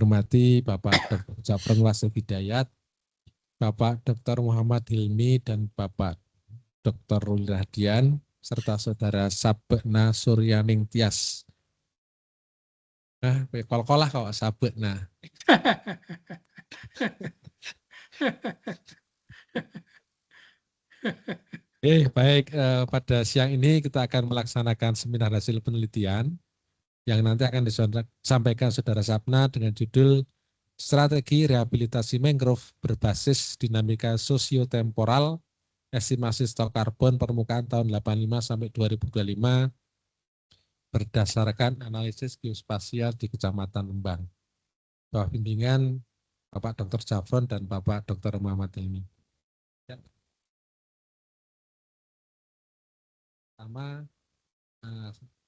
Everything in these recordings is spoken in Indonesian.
hormati Bapak Dr. Jafron Wasif Hidayat, Bapak Dr. Muhammad Hilmi, dan Bapak Dr. Ruli Radian, serta Saudara Sabekna Suryaning Tias. Nah, kol-kolah kok Sabekna. Baik, pada siang ini kita akan melaksanakan seminar hasil penelitian yang nanti akan disampaikan Saudara Sapna dengan judul Strategi Rehabilitasi Mangrove Berbasis Dinamika Sosiotemporal, Estimasi Stok Karbon Permukaan tahun 85 sampai 2025 berdasarkan analisis geospasial di Kecamatan Lembang. Bawah bimbingan Bapak Dr. Jafron dan Bapak Dr. Muhammad Hilmi. Ya. Pertama,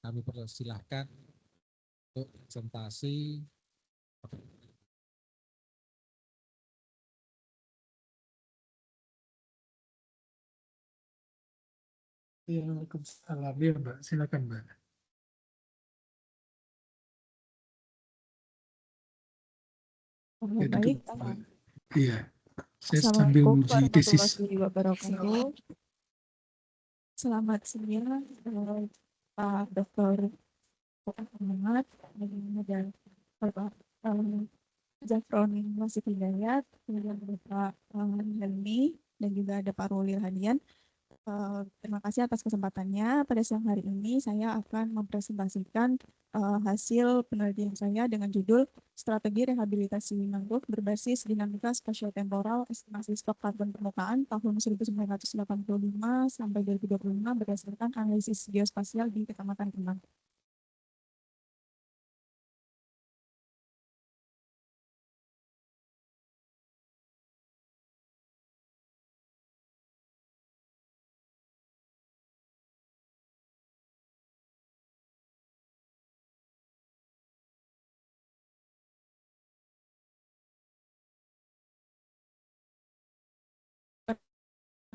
kami persilahkan untuk presentasi. Waalaikumsalam. Ya, Mbak. Silakan, Mbak. Ya, Baik. Iya. Saya sambil Assalamualaikum uji tesis. warahmatullahi wabarakatuh. Selamat siang, Pak Dr. Muhammad dan Bapak Jafron Wasif Hidayat, kemudian Bapak Helmi, dan juga ada Pak Ruli Hadian. Terima kasih atas kesempatannya. Pada siang hari ini saya akan mempresentasikan hasil penelitian saya dengan judul Strategi Rehabilitasi Mangrove Berbasis Dinamika Spatiotemporal Estimasi Stok Karbon Permukaan tahun 1985 sampai 2025 berdasarkan analisis geospasial di Kecamatan Kemang.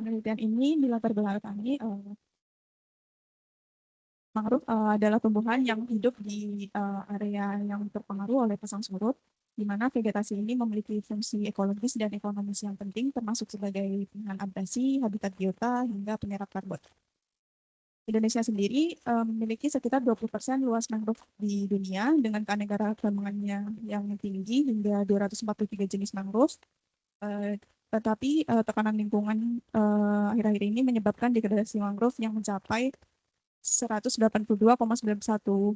Penelitian ini dilatar belakangi mangrove adalah tumbuhan yang hidup di area yang terpengaruh oleh pasang surut, di mana vegetasi ini memiliki fungsi ekologis dan ekonomis yang penting, termasuk sebagai penganan abrasi, habitat biota, hingga penyerap karbon. Indonesia sendiri memiliki sekitar 20% luas mangrove di dunia dengan keanekaragamannya yang tinggi hingga 243 jenis mangrove. Tetapi tekanan lingkungan akhir-akhir ini menyebabkan degradasi mangrove yang mencapai 182,91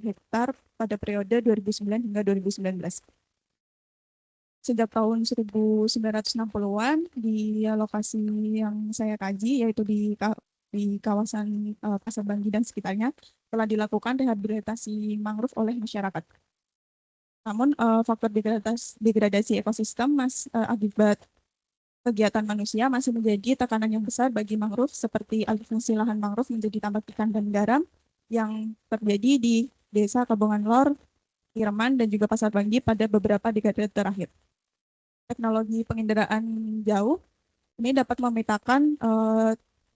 hektar pada periode 2009 hingga 2019. Sejak tahun 1960-an di lokasi yang saya kaji, yaitu di kawasan Pasar Banggi dan sekitarnya, telah dilakukan rehabilitasi mangrove oleh masyarakat. Namun faktor degradasi ekosistem akibat kegiatan manusia masih menjadi tekanan yang besar bagi mangrove, seperti alih fungsi lahan mangrove menjadi tambak ikan dan garam yang terjadi di Desa Kabongan Lor, Irman, dan juga Pasar Banggi pada beberapa dekade terakhir. Teknologi penginderaan jauh ini dapat memetakan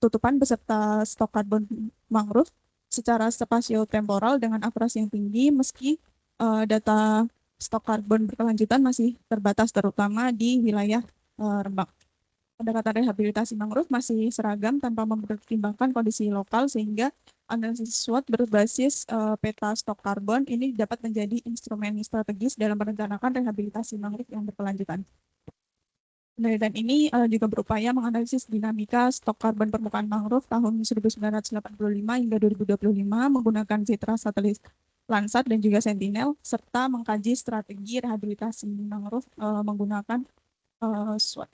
tutupan beserta stok karbon mangrove secara spasio-temporal dengan akurasi yang tinggi, meski data stok karbon berkelanjutan masih terbatas, terutama di wilayah Rembang. Pendekatan rehabilitasi mangrove masih seragam tanpa mempertimbangkan kondisi lokal, sehingga analisis SWOT berbasis peta stok karbon ini dapat menjadi instrumen strategis dalam merencanakan rehabilitasi mangrove yang berkelanjutan. Penelitian ini juga berupaya menganalisis dinamika stok karbon permukaan mangrove tahun 1985 hingga 2025 menggunakan citra satelit Landsat dan juga Sentinel, serta mengkaji strategi rehabilitasi mangrove menggunakan SWOT.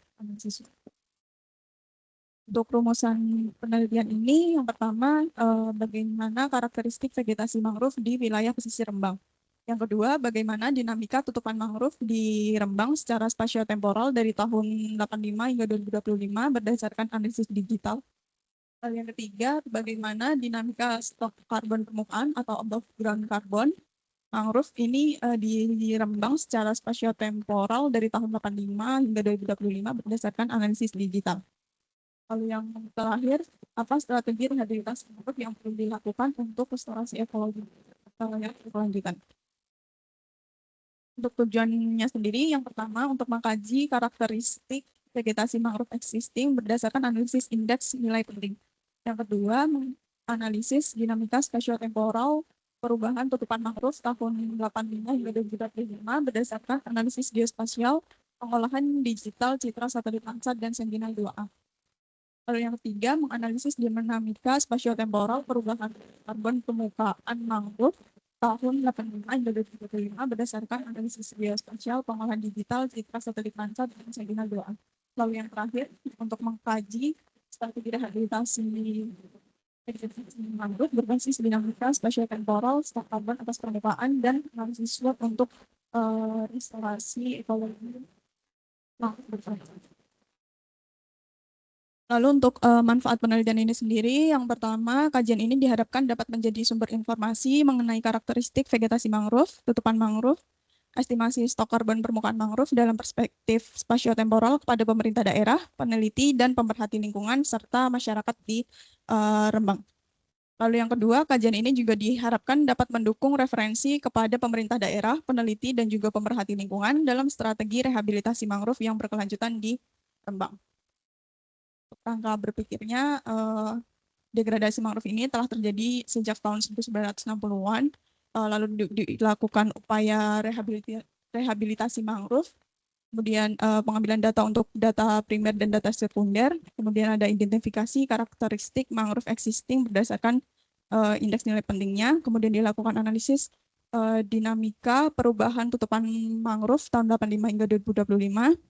Untuk rumusan penelitian ini, yang pertama, bagaimana karakteristik vegetasi mangrove di wilayah pesisir Rembang. Yang kedua, bagaimana dinamika tutupan mangrove di Rembang secara spasio-temporal dari tahun 85 hingga 2025 berdasarkan analisis digital. Yang ketiga, bagaimana dinamika stok karbon permukaan atau above ground carbon mangrove ini di Rembang secara spasio-temporal dari tahun 85 hingga 2025 berdasarkan analisis digital. Lalu yang terakhir, apa strategi rehabilitasi mangrove yang perlu dilakukan untuk restorasi ekologi yang berkelanjutan. Untuk tujuannya sendiri, yang pertama untuk mengkaji karakteristik vegetasi mangrove existing berdasarkan analisis indeks nilai penting. Yang kedua, menganalisis dinamika spatiotemporal perubahan tutupan mangrove tahun 85 hingga 2025 berdasarkan analisis geospasial, pengolahan digital citra satelit Landsat dan Sentinel-2A. Lalu yang ketiga, menganalisis dinamika spatiotemporal perubahan karbon permukaan mangrove tahun 85 hingga 2025 berdasarkan analisis geospasial, pengolahan digital, citra satelit Landsat, dan Sentinel-2A. Lalu yang terakhir, untuk mengkaji strategi rehabilitasi vegetasi mangrove berbasis dinamika spatiotemporal, stok karbon atas permukaan, dan analisis SWOT untuk restorasi ekologi mangrove berkelanjutan. Lalu untuk manfaat penelitian ini sendiri, yang pertama, kajian ini diharapkan dapat menjadi sumber informasi mengenai karakteristik vegetasi mangrove, tutupan mangrove, estimasi stok karbon permukaan mangrove dalam perspektif spatiotemporal kepada pemerintah daerah, peneliti, dan pemerhati lingkungan, serta masyarakat di Rembang. Lalu yang kedua, kajian ini juga diharapkan dapat mendukung referensi kepada pemerintah daerah, peneliti, dan juga pemerhati lingkungan dalam strategi rehabilitasi mangrove yang berkelanjutan di Rembang. Rangka berpikirnya, degradasi mangrove ini telah terjadi sejak tahun 1960-an, lalu dilakukan upaya rehabilitasi mangrove, kemudian pengambilan data untuk data primer dan data sekunder, kemudian ada identifikasi karakteristik mangrove existing berdasarkan indeks nilai pentingnya, kemudian dilakukan analisis dinamika perubahan tutupan mangrove tahun 85 hingga 2025,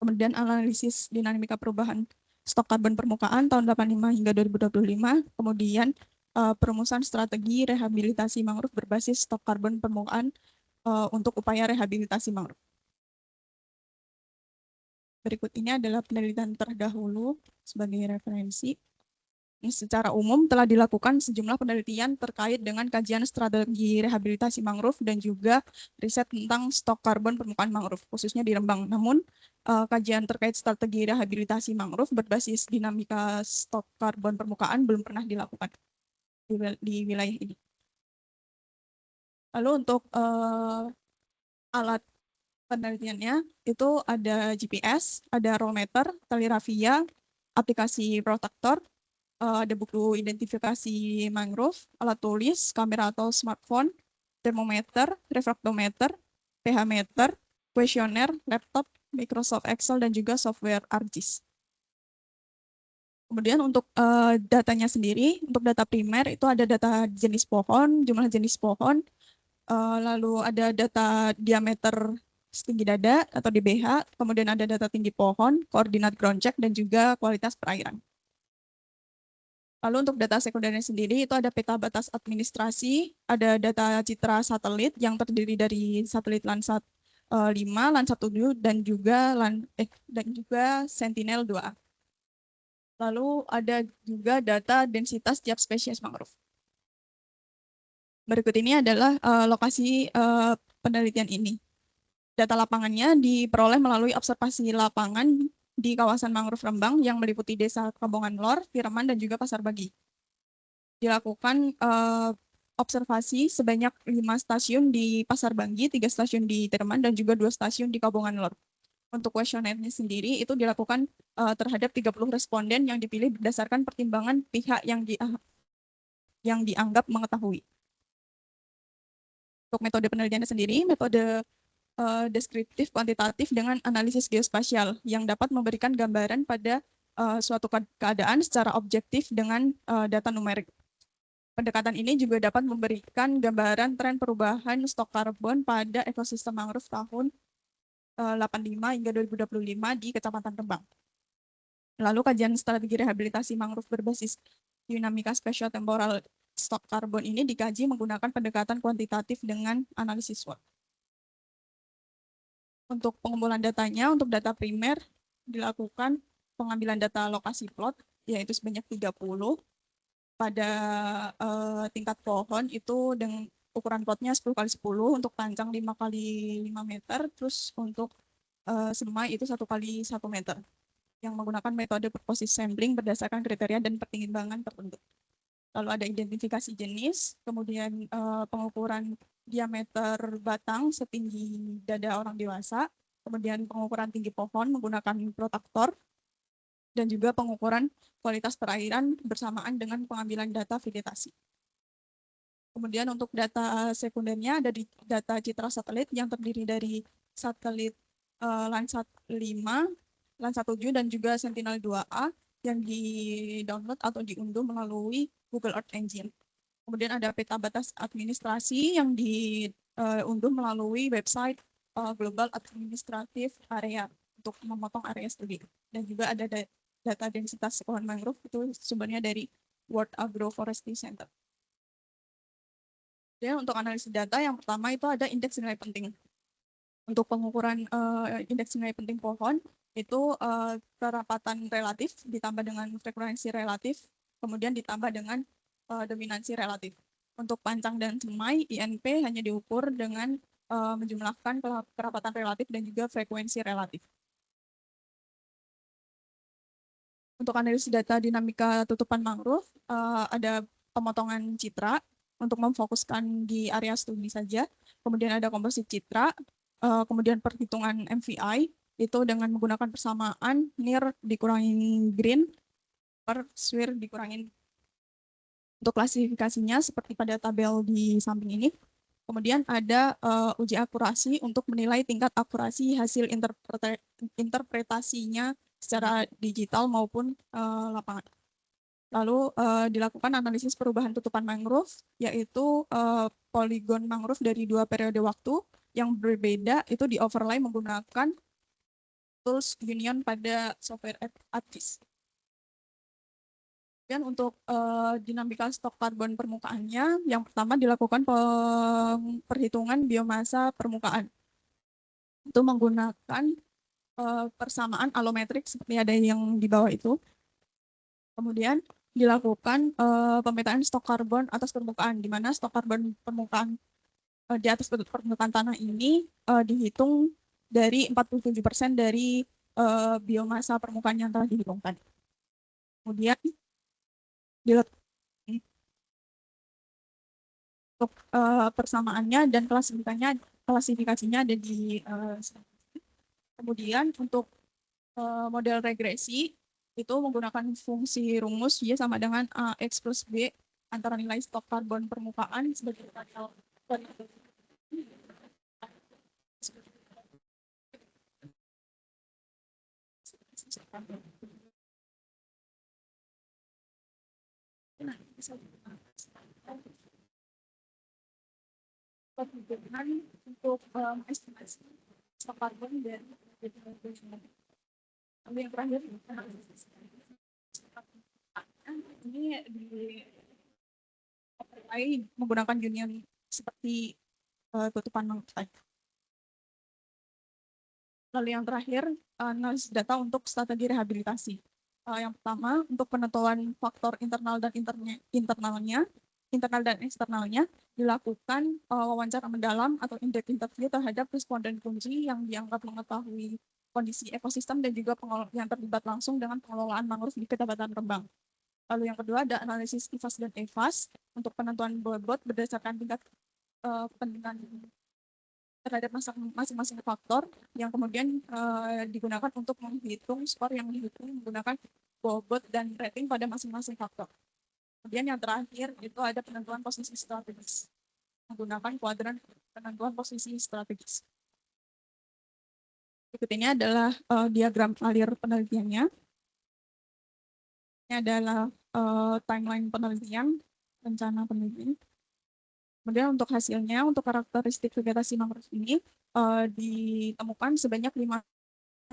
kemudian analisis dinamika perubahan stok karbon permukaan tahun 85 hingga 2025, kemudian perumusan strategi rehabilitasi mangrove berbasis stok karbon permukaan untuk upaya rehabilitasi mangrove. Berikut ini adalah penelitian terdahulu sebagai referensi. Secara umum telah dilakukan sejumlah penelitian terkait dengan kajian strategi rehabilitasi mangrove dan juga riset tentang stok karbon permukaan mangrove, khususnya di Rembang. Namun, kajian terkait strategi rehabilitasi mangrove berbasis dinamika stok karbon permukaan belum pernah dilakukan di wilayah ini. Lalu untuk alat penelitiannya itu ada GPS, ada rollmeter, tali rafia, aplikasi protektor, ada buku identifikasi mangrove, alat tulis, kamera atau smartphone, termometer, refraktometer, pH meter, kuesioner, laptop, Microsoft Excel, dan juga software ArcGIS. Kemudian untuk datanya sendiri, untuk data primer itu ada data jenis pohon, jumlah jenis pohon, lalu ada data diameter setinggi dada atau DBH, kemudian ada data tinggi pohon, koordinat ground check, dan juga kualitas perairan. Lalu untuk data sekundernya sendiri itu ada peta batas administrasi, ada data citra satelit yang terdiri dari satelit Landsat 5, Landsat 7, dan juga Sentinel-2A. Lalu ada juga data densitas tiap spesies mangrove. Berikut ini adalah lokasi penelitian ini. Data lapangannya diperoleh melalui observasi lapangan di kawasan mangrove Rembang yang meliputi Desa Kabongan Lor, Pireman, dan juga Pasar Bagi. Dilakukan observasi sebanyak 5 stasiun di Pasar Banggi, 3 stasiun di Pireman, dan juga 2 stasiun di Kabongan Lor. Untuk kuesionernya sendiri itu dilakukan terhadap 30 responden yang dipilih berdasarkan pertimbangan pihak yang dianggap mengetahui. Untuk metode penelitiannya sendiri, metode deskriptif kuantitatif dengan analisis geospasial yang dapat memberikan gambaran pada suatu keadaan secara objektif dengan data numerik. Pendekatan ini juga dapat memberikan gambaran tren perubahan stok karbon pada ekosistem mangrove tahun 85 hingga 2025 di Kecamatan Rembang. Lalu kajian strategi rehabilitasi mangrove berbasis dinamika spatiotemporal stok karbon ini dikaji menggunakan pendekatan kuantitatif dengan analisis SWOT. Untuk pengumpulan datanya, untuk data primer dilakukan pengambilan data lokasi plot, yaitu sebanyak 30. Pada tingkat pohon itu dengan ukuran plotnya 10x10, untuk panjang 5x5 meter, terus untuk semai itu 1x1 meter, yang menggunakan metode purposive sampling berdasarkan kriteria dan pertimbangan tertentu. Lalu ada identifikasi jenis, kemudian pengukuran diameter batang setinggi dada orang dewasa, kemudian pengukuran tinggi pohon menggunakan protaktor, dan juga pengukuran kualitas perairan bersamaan dengan pengambilan data vegetasi. Kemudian untuk data sekundernya ada di data citra satelit yang terdiri dari satelit Landsat 5, Landsat 7, dan juga Sentinel-2A yang di-download atau diunduh melalui Google Earth Engine. Kemudian ada peta batas administrasi yang diunduh melalui website Global Administrative Area untuk memotong area studi. Dan juga ada data densitas pohon mangrove, itu sumbernya dari World Agroforestry Center. Dan untuk analisis data yang pertama itu ada indeks nilai penting. Untuk pengukuran indeks nilai penting pohon itu kerapatan relatif ditambah dengan frekuensi relatif, kemudian ditambah dengan dominansi relatif. Untuk pancang dan semai, INP hanya diukur dengan menjumlahkan kerapatan relatif dan juga frekuensi relatif. Untuk analisis data dinamika tutupan mangrove, ada pemotongan citra untuk memfokuskan di area studi saja. Kemudian ada komposit citra, kemudian perhitungan MVI, itu dengan menggunakan persamaan near dikurangin green per SWIR dikurangin. Untuk klasifikasinya seperti pada tabel di samping ini. Kemudian ada uji akurasi untuk menilai tingkat akurasi hasil interpretasinya secara digital maupun lapangan. Lalu dilakukan analisis perubahan tutupan mangrove, yaitu poligon mangrove dari 2 periode waktu yang berbeda itu di overlay menggunakan tools Union pada software ATKIS. Dan untuk dinamika stok karbon permukaannya, yang pertama dilakukan perhitungan biomasa permukaan. Itu menggunakan persamaan alometrik seperti ada yang di bawah itu. Kemudian dilakukan pemetaan stok karbon atas permukaan, di mana stok karbon permukaan di atas permukaan tanah ini dihitung dari 47% dari biomasa permukaan yang telah dihitungkan. Kemudian untuk persamaannya dan klasifikasinya ada di kemudian untuk model regresi itu menggunakan fungsi rumus Y sama dengan AX plus B antara nilai stok karbon permukaan sebagai variabel. Perhitungan untuk estimasi stok karbon dan yang terakhir ini menggunakan union seperti tutupan mangrove. Lalu yang terakhir, analisis data untuk strategi rehabilitasi. Yang pertama, untuk penentuan faktor internal dan internal dan eksternalnya, dilakukan wawancara mendalam atau in-depth interview terhadap responden kunci yang dianggap mengetahui kondisi ekosistem dan juga yang terlibat langsung dengan pengelolaan mangrove di Kecamatan Rembang. Lalu yang kedua ada analisis IFAS dan EFAS untuk penentuan bobot berdasarkan tingkat kepentingan terhadap masing-masing faktor yang kemudian digunakan untuk menghitung skor yang dihitung menggunakan bobot dan rating pada masing-masing faktor. Kemudian yang terakhir itu ada penentuan posisi strategis menggunakan kuadran penentuan posisi strategis. Berikut ini adalah diagram alir penelitiannya. Ini adalah timeline penelitian, rencana penelitian. Kemudian untuk hasilnya, untuk karakteristik vegetasi mangrove ini ditemukan sebanyak 5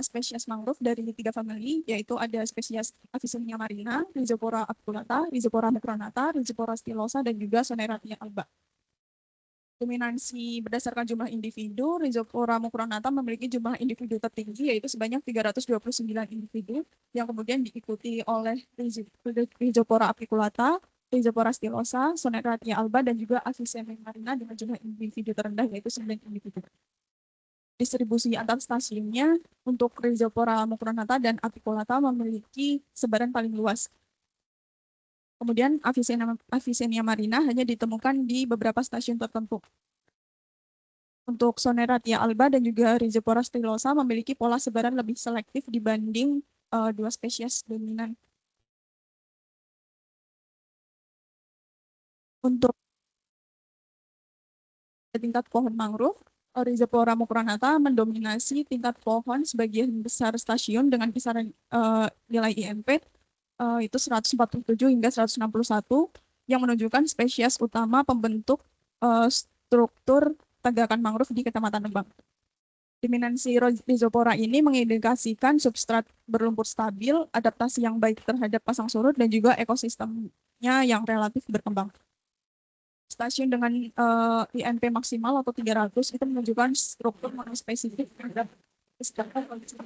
spesies mangrove dari 3 famili, yaitu ada spesies Avicennia marina, Rhizopora apiculata, Rhizopora mucronata, Rhizopora stylosa, dan juga Soneratia alba. Dominansi berdasarkan jumlah individu, Rhizopora mucronata memiliki jumlah individu tertinggi, yaitu sebanyak 329 individu, yang kemudian diikuti oleh Rhizopora apiculata, Rhizopora stylosa, Soneratia alba, dan juga Avicennia marina dengan jumlah individu terendah, yaitu 9 individu. Distribusi antar stasiunnya untuk Rhizopora mucronata dan apiculata memiliki sebaran paling luas. Kemudian Avicennia marina hanya ditemukan di beberapa stasiun tertentu. Untuk Soneratia alba dan juga Rhizophora stylosa memiliki pola sebaran lebih selektif dibanding dua spesies dominan. Untuk tingkat pohon mangrove, Rhizophora mucronata mendominasi tingkat pohon sebagian besar stasiun dengan kisaran nilai INP itu 147 hingga 161 yang menunjukkan spesies utama pembentuk struktur tegakan mangrove di Kecamatan Rembang. Dominansi Rhizophora ini mengindikasikan substrat berlumpur stabil, adaptasi yang baik terhadap pasang surut, dan juga ekosistemnya yang relatif berkembang. Stasiun dengan INP maksimal atau 300 itu menunjukkan struktur monospesifik terhadap kondisi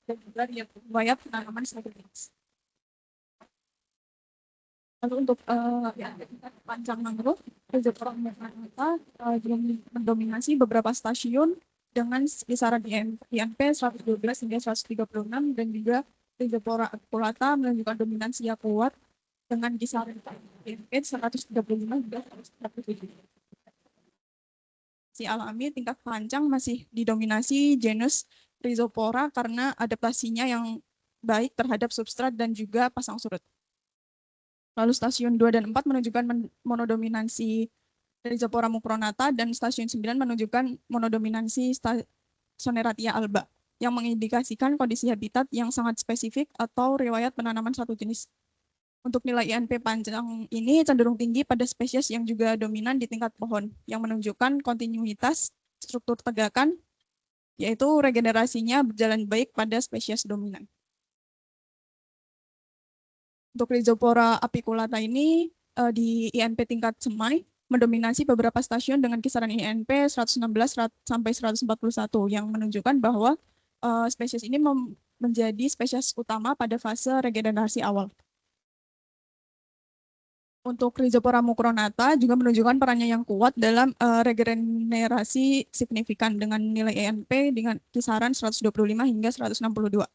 dan juga riwayat penanaman strategis. Lalu untuk panjang mangrove, Rhizophora mucronata mendominasi beberapa stasiun dengan kisaran INP 112 hingga 136 dan juga Rhizophora acuculata menunjukkan dominansi yang kuat dengan kisaran INP 135 hingga 137. Si alami tingkat panjang masih didominasi genus Rhizophora karena adaptasinya yang baik terhadap substrat dan juga pasang surut. Lalu stasiun 2 dan 4 menunjukkan monodominansi Rhizophora mucronata dan stasiun 9 menunjukkan monodominansi Soneratia alba yang mengindikasikan kondisi habitat yang sangat spesifik atau riwayat penanaman satu jenis. Untuk nilai INP panjang ini cenderung tinggi pada spesies yang juga dominan di tingkat pohon yang menunjukkan kontinuitas struktur tegakan, yaitu regenerasinya berjalan baik pada spesies dominan. Untuk Rhizophora apiculata ini di INP tingkat semai mendominasi beberapa stasiun dengan kisaran INP 116 sampai 141 yang menunjukkan bahwa spesies ini menjadi spesies utama pada fase regenerasi awal. Untuk Rhizophora mucronata juga menunjukkan perannya yang kuat dalam regenerasi signifikan dengan nilai INP dengan kisaran 125 hingga 162.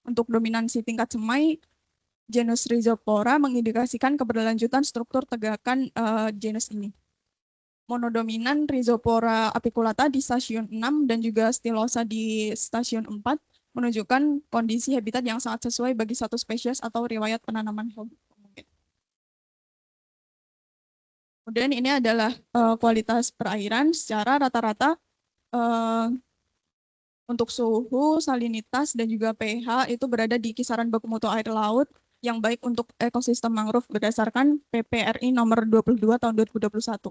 Untuk dominansi tingkat semai, genus Rhizophora mengindikasikan keberlanjutan struktur tegakan genus ini. Monodominan Rhizophora apiculata di stasiun 6 dan juga Stylosa di stasiun 4 menunjukkan kondisi habitat yang sangat sesuai bagi satu spesies atau riwayat penanaman mungkin. Kemudian ini adalah kualitas perairan secara rata-rata untuk suhu, salinitas, dan juga pH itu berada di kisaran baku mutu air laut yang baik untuk ekosistem mangrove berdasarkan PPRI nomor 22 tahun 2021.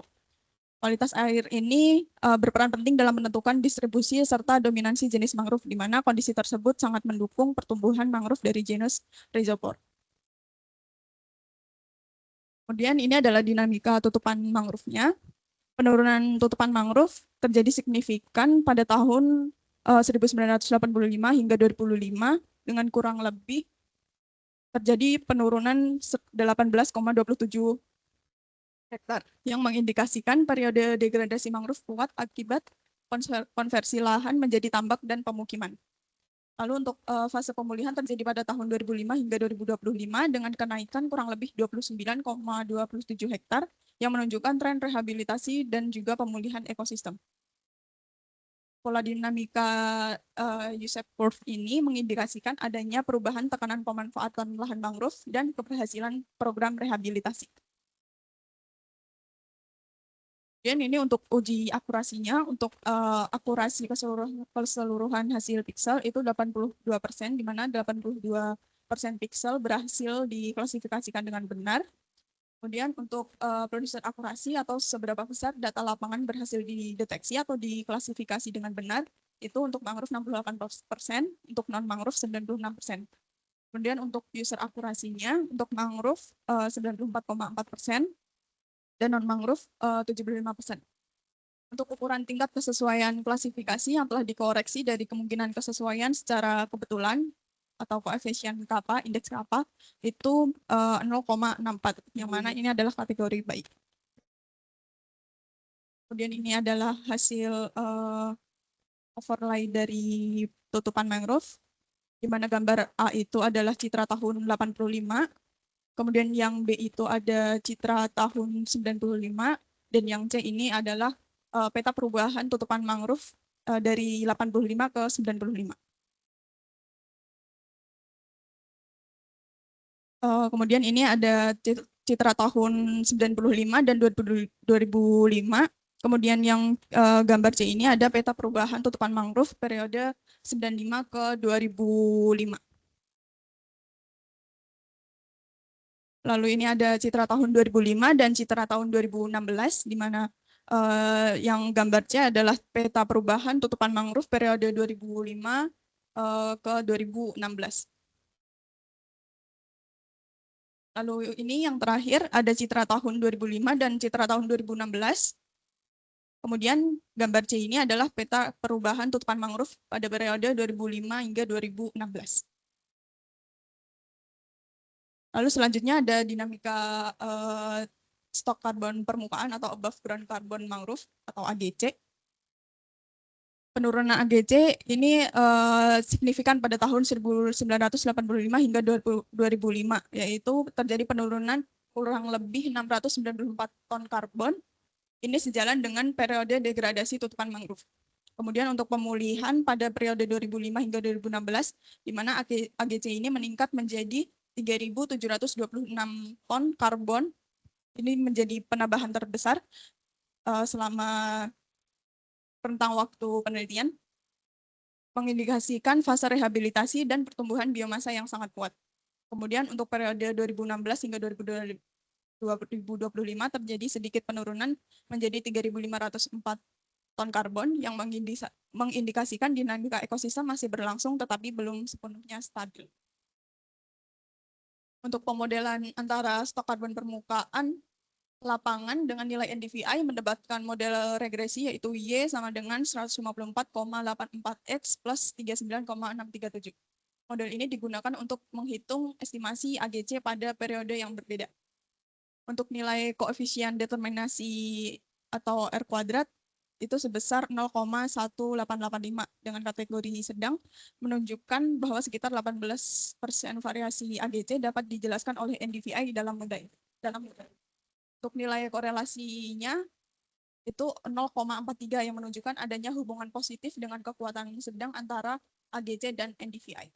Kualitas air ini berperan penting dalam menentukan distribusi serta dominansi jenis mangrove, di mana kondisi tersebut sangat mendukung pertumbuhan mangrove dari genus Rhizophora. Kemudian ini adalah dinamika tutupan mangrove-nya. Penurunan tutupan mangrove terjadi signifikan pada tahun 1985 hingga 2005 dengan kurang lebih terjadi penurunan 18,27 hektar yang mengindikasikan periode degradasi mangrove kuat akibat konversi lahan menjadi tambak dan pemukiman. Lalu untuk fase pemulihan terjadi pada tahun 2005 hingga 2025 dengan kenaikan kurang lebih 29,27 hektar yang menunjukkan tren rehabilitasi dan juga pemulihan ekosistem. Pola dinamika USEP curve ini mengindikasikan adanya perubahan tekanan pemanfaatan lahan mangrove dan keberhasilan program rehabilitasi. Dan ini untuk uji akurasinya, untuk akurasi keseluruhan hasil piksel itu 82%, di mana 82% piksel berhasil diklasifikasikan dengan benar. Kemudian untuk produser akurasi atau seberapa besar data lapangan berhasil dideteksi atau diklasifikasi dengan benar, itu untuk mangrove 68%, untuk non-mangrove 96%. Kemudian untuk user akurasinya, untuk mangrove 94,4%, dan non-mangrove 75%. Untuk ukuran tingkat kesesuaian klasifikasi yang telah dikoreksi dari kemungkinan kesesuaian secara kebetulan, atau koefisien kappa, indeks kappa, itu 0,64, yang mana ini adalah kategori baik. Kemudian ini adalah hasil overlay dari tutupan mangrove, di mana gambar A itu adalah citra tahun 85, Kemudian yang B itu ada citra tahun 95 dan yang C ini adalah peta perubahan tutupan mangrove dari 85 ke 95. Kemudian ini ada citra tahun 95 dan 2005. Kemudian yang gambar C ini ada peta perubahan tutupan mangrove periode 95 ke 2005. Lalu ini ada citra tahun 2005 dan citra tahun 2016, di mana yang gambar C adalah peta perubahan tutupan mangrove periode 2005 ke 2016. Lalu ini yang terakhir ada citra tahun 2005 dan citra tahun 2016. Kemudian gambar C ini adalah peta perubahan tutupan mangrove pada periode 2005 hingga 2016. Lalu selanjutnya ada dinamika stok karbon permukaan atau above ground carbon mangrove atau AGC. Penurunan AGC ini signifikan pada tahun 1985 hingga 2005, yaitu terjadi penurunan kurang lebih 694 ton karbon. Ini sejalan dengan periode degradasi tutupan mangrove. Kemudian untuk pemulihan pada periode 2005 hingga 2016, di mana AGC ini meningkat menjadi 3.726 ton karbon. Ini menjadi penambahan terbesar selama rentang waktu penelitian, mengindikasikan fase rehabilitasi dan pertumbuhan biomasa yang sangat kuat. Kemudian untuk periode 2016 hingga 2025 terjadi sedikit penurunan menjadi 3.504 ton karbon yang mengindikasikan dinamika ekosistem masih berlangsung tetapi belum sepenuhnya stabil. Untuk pemodelan antara stok karbon permukaan lapangan dengan nilai NDVI mendapatkan model regresi yaitu Y sama dengan 154,84X plus 39,637. Model ini digunakan untuk menghitung estimasi AGC pada periode yang berbeda. Untuk nilai koefisien determinasi atau R kuadrat itu sebesar 0,1885 dengan kategori sedang, menunjukkan bahwa sekitar 18% variasi AGC dapat dijelaskan oleh NDVI dalam model. Untuk nilai korelasinya itu 0,43 yang menunjukkan adanya hubungan positif dengan kekuatan sedang antara AGC dan NDVI.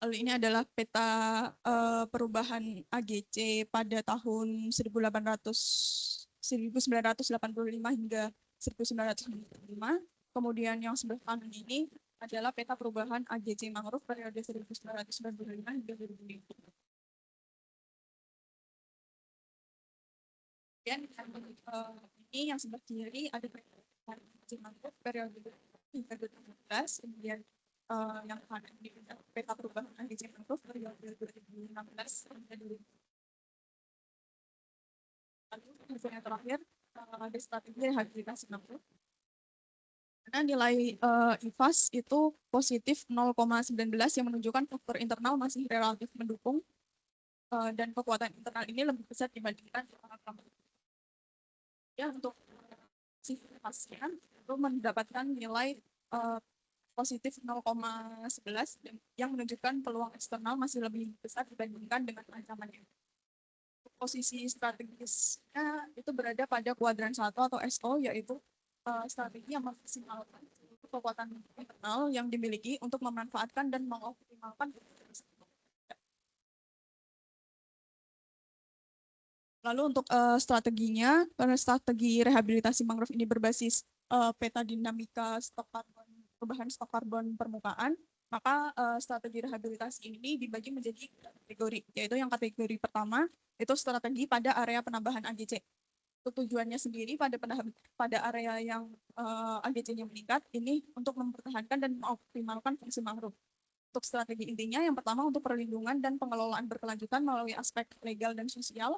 Lalu ini adalah peta perubahan AGC pada tahun 1985 hingga 1995. Kemudian yang sebelah kanan ini adalah peta perubahan AGC mangrove periode 1995 hingga 2005. Dan ini yang sebelah kiri ada AGC mangrove periode 2015, kemudian yang kanan ini peta perubahan AGC mangrove periode 2016 hingga 2020. Lalu yang terakhir ada strategi rehabilitasi mangrove. Karena nilai IFAS itu positif 0,19 yang menunjukkan faktor internal masih relatif mendukung dan kekuatan internal ini lebih besar dibandingkan ya untuk pasien itu mendapatkan nilai positif 0,11 yang menunjukkan peluang eksternal masih lebih besar dibandingkan dengan ancamannya. Posisi strategisnya itu berada pada kuadran 1 atau SO, yaitu strategi yang memaksimalkan kekuatan internal yang dimiliki untuk memanfaatkan dan mengoptimalkan. Lalu untuk strateginya, karena strategi rehabilitasi mangrove ini berbasis peta dinamika stok karbon, perubahan stok karbon permukaan, maka strategi rehabilitasi ini dibagi menjadi kategori, yaitu yang kategori pertama itu strategi pada area penambahan AGC. Tujuannya sendiri pada area yang AGC-nya meningkat ini untuk mempertahankan dan mengoptimalkan fungsi mangrove. Untuk strategi intinya yang pertama untuk perlindungan dan pengelolaan berkelanjutan melalui aspek legal dan sosial.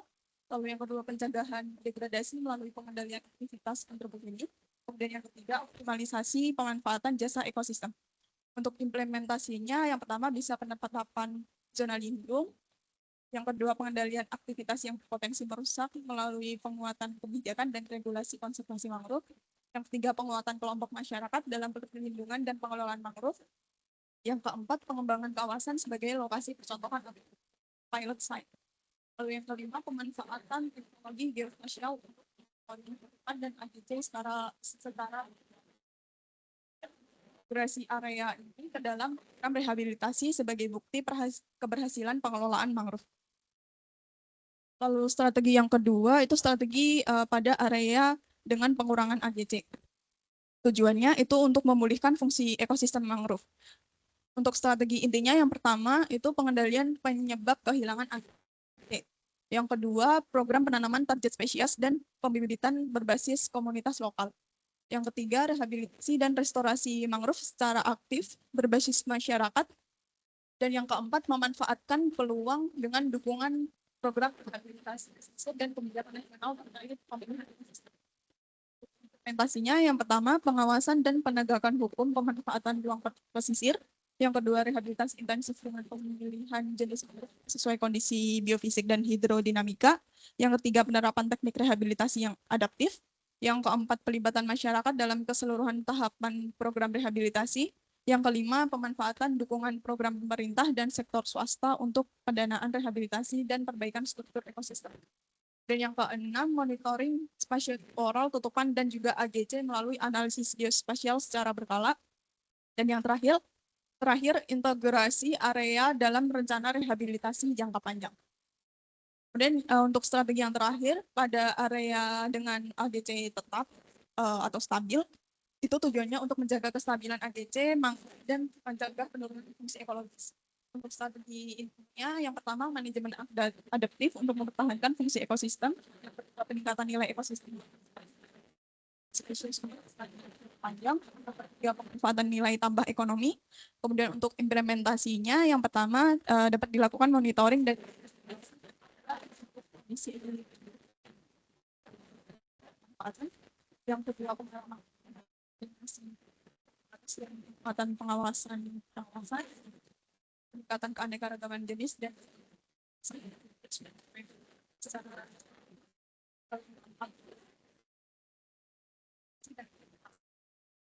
Lalu yang kedua pencegahan degradasi melalui pengendalian aktivitas antropogenik. Kemudian yang ketiga optimalisasi pemanfaatan jasa ekosistem. Untuk implementasinya yang pertama bisa penetapan zona lindung. Yang kedua pengendalian aktivitas yang berpotensi merusak melalui penguatan kebijakan dan regulasi konservasi mangrove. Yang ketiga penguatan kelompok masyarakat dalam perlindungan dan pengelolaan mangrove. Yang keempat, pengembangan kawasan sebagai lokasi percontohan atau pilot site. Lalu yang kelima, pemanfaatan teknologi geospasial untuk pengembangan dan AGC secara integrasi area ini ke dalam program rehabilitasi sebagai bukti keberhasilan pengelolaan mangrove. Lalu strategi yang kedua itu strategi pada area dengan pengurangan AGC. Tujuannya itu untuk memulihkan fungsi ekosistem mangrove. Untuk strategi intinya yang pertama itu pengendalian penyebab kehilangan AGC. Yang kedua, program penanaman target spesies dan pembibitan berbasis komunitas lokal. Yang ketiga, rehabilitasi dan restorasi mangrove secara aktif berbasis masyarakat. Dan yang keempat, memanfaatkan peluang dengan dukungan program rehabilitasi dan kebijakan nasional terkait pembangunan ekosistem. Implementasinya yang pertama, pengawasan dan penegakan hukum pemanfaatan ruang pesisir. Yang kedua, rehabilitasi intensif dengan pemilihan jenis sesuai kondisi biofisik dan hidrodinamika. Yang ketiga, penerapan teknik rehabilitasi yang adaptif. Yang keempat, pelibatan masyarakat dalam keseluruhan tahapan program rehabilitasi. Yang kelima, pemanfaatan dukungan program pemerintah dan sektor swasta untuk pendanaan rehabilitasi dan perbaikan struktur ekosistem. Dan yang keenam, monitoring spasial temporal, tutupan, dan juga AGC melalui analisis geospasial secara berkala. Dan yang terakhir, integrasi area dalam rencana rehabilitasi jangka panjang. Kemudian untuk strategi yang terakhir, pada area dengan AGC tetap atau stabil, itu tujuannya untuk menjaga kestabilan AGC dan mencegah penurunan fungsi ekologis. Untuk strategi intinya, yang pertama manajemen adaptif untuk mempertahankan fungsi ekosistem, peningkatan nilai ekosistem spesies panjang, ketiga pemanfaatan nilai tambah ekonomi. Kemudian untuk implementasinya, yang pertama dapat dilakukan monitoring dan yang kedua pengawasan, peningkatan keanekaragaman jenis dan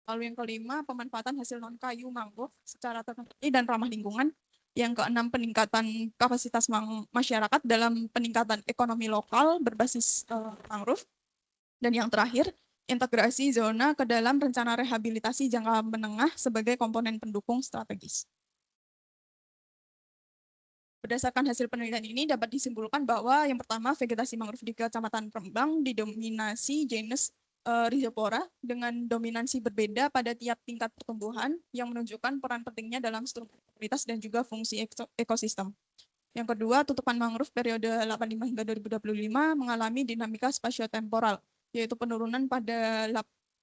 lalu yang kelima, pemanfaatan hasil non-kayu mangrove secara terkendali dan ramah lingkungan. Yang keenam, peningkatan kapasitas masyarakat dalam peningkatan ekonomi lokal berbasis mangrove. Dan yang terakhir, integrasi zona ke dalam rencana rehabilitasi jangka menengah sebagai komponen pendukung strategis. Berdasarkan hasil penelitian ini dapat disimpulkan bahwa yang pertama, vegetasi mangrove di Kecamatan Rembang didominasi genus Rhizopora dengan dominansi berbeda pada tiap tingkat pertumbuhan yang menunjukkan peran pentingnya dalam strukturalitas dan juga fungsi ekosistem. Yang kedua, tutupan mangrove periode 85 hingga 2025 mengalami dinamika spasio-temporal, yaitu penurunan pada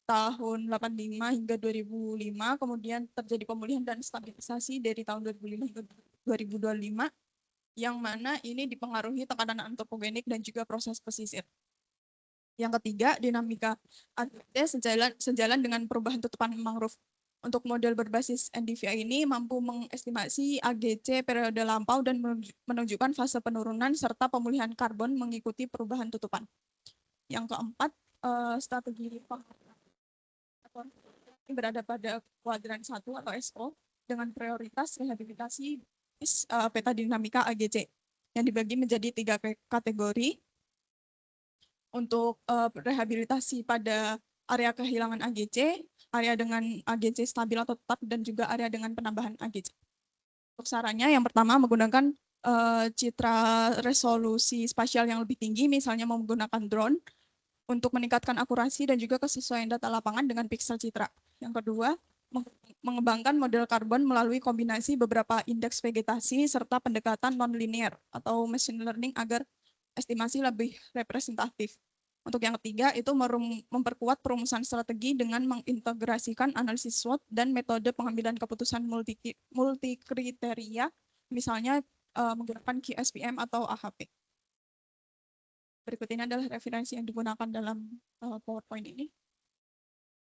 tahun 85 hingga 2005, kemudian terjadi pemulihan dan stabilisasi dari tahun 2005 hingga 2025, yang mana ini dipengaruhi tekanan antropogenik dan juga proses pesisir. Yang ketiga, dinamika AGC sejalan dengan perubahan tutupan mangrove. Untuk model berbasis NDVI ini mampu mengestimasi AGC periode lampau dan menunjukkan fase penurunan serta pemulihan karbon mengikuti perubahan tutupan. Yang keempat, strategi ini berada pada kuadran 1 atau SO dengan prioritas rehabilitasi peta dinamika AGC yang dibagi menjadi 3 kategori. Untuk rehabilitasi pada area kehilangan AGC, area dengan AGC stabil atau tetap, dan juga area dengan penambahan AGC. Untuk sarannya, yang pertama menggunakan citra resolusi spasial yang lebih tinggi, misalnya menggunakan drone, untuk meningkatkan akurasi dan juga kesesuaian data lapangan dengan piksel citra. Yang kedua, mengembangkan model karbon melalui kombinasi beberapa indeks vegetasi serta pendekatan non-linear atau machine learning agar estimasi lebih representatif. Untuk yang ketiga, itu memperkuat perumusan strategi dengan mengintegrasikan analisis SWOT dan metode pengambilan keputusan multi kriteria, misalnya menggunakan QSPM atau AHP. Berikut ini adalah referensi yang digunakan dalam PowerPoint ini.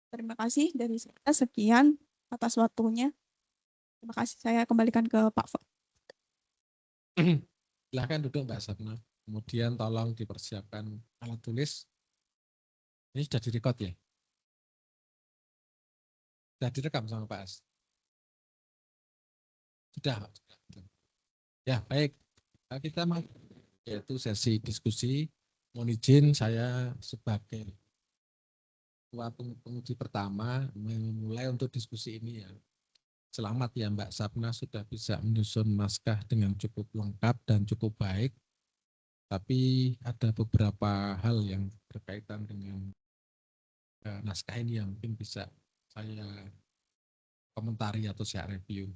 Terima kasih dari saya, sekian atas waktunya. Terima kasih, saya kembalikan ke Pak Fok. Silahkan duduk Mbak Sapna. Kemudian tolong dipersiapkan alat tulis. Ini sudah direkod ya? Sudah direkam sama Pak As? Sudah. Ya, baik. Kita yaitu sesi diskusi. Mohon izin saya sebagai ketua penguji pertama memulai untuk diskusi ini ya. Selamat ya Mbak Sapna sudah bisa menyusun naskah dengan cukup lengkap dan cukup baik. Tapi ada beberapa hal yang berkaitan dengan naskah ini yang mungkin bisa saya komentari atau saya review.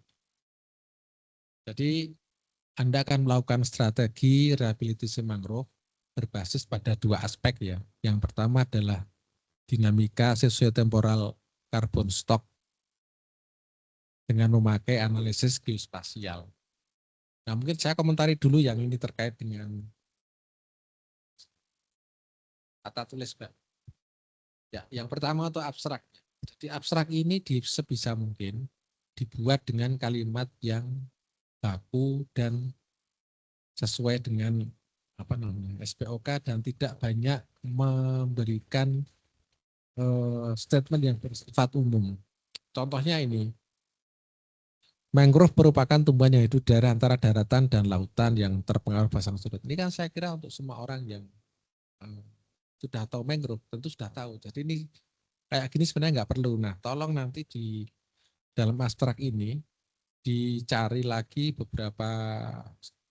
Jadi Anda akan melakukan strategi rehabilitasi mangrove berbasis pada dua aspek ya. Yang pertama adalah dinamika sosiotemporal carbon stock dengan memakai analisis geospasial. Nah mungkin saya komentari dulu yang ini terkait dengan kata tulis Mbak. Ya, yang pertama itu abstrak. Jadi abstrak ini sebisa mungkin dibuat dengan kalimat yang baku dan sesuai dengan apa namanya SPOK dan tidak banyak memberikan statement yang bersifat umum. Contohnya ini, mangrove merupakan tumbuhan yang hidup dari antara daratan dan lautan yang terpengaruh pasang surut. Ini kan saya kira untuk semua orang yang sudah tahu mangrove tentu sudah tahu. Jadi ini kayak gini sebenarnya nggak perlu. Nah, tolong nanti di dalam abstrak ini dicari lagi beberapa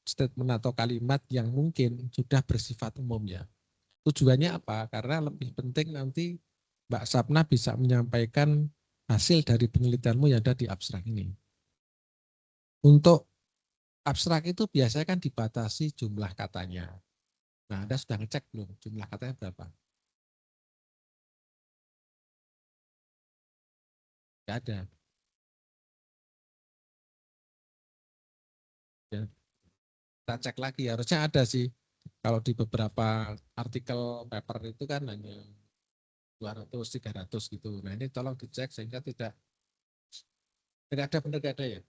statement atau kalimat yang mungkin sudah bersifat umum ya. Tujuannya apa? Karena lebih penting nanti Mbak Sapna bisa menyampaikan hasil dari penelitianmu yang ada di abstrak ini. Untuk abstrak itu biasanya kan dibatasi jumlah katanya. Nah, Anda sudah ngecek belum jumlah katanya berapa? Tidak ada. Ya, kita cek lagi, harusnya ada sih. Kalau di beberapa artikel paper itu kan hanya 200, 300 gitu. Nah ini tolong dicek sehingga tidak ada benar nggak ada ya.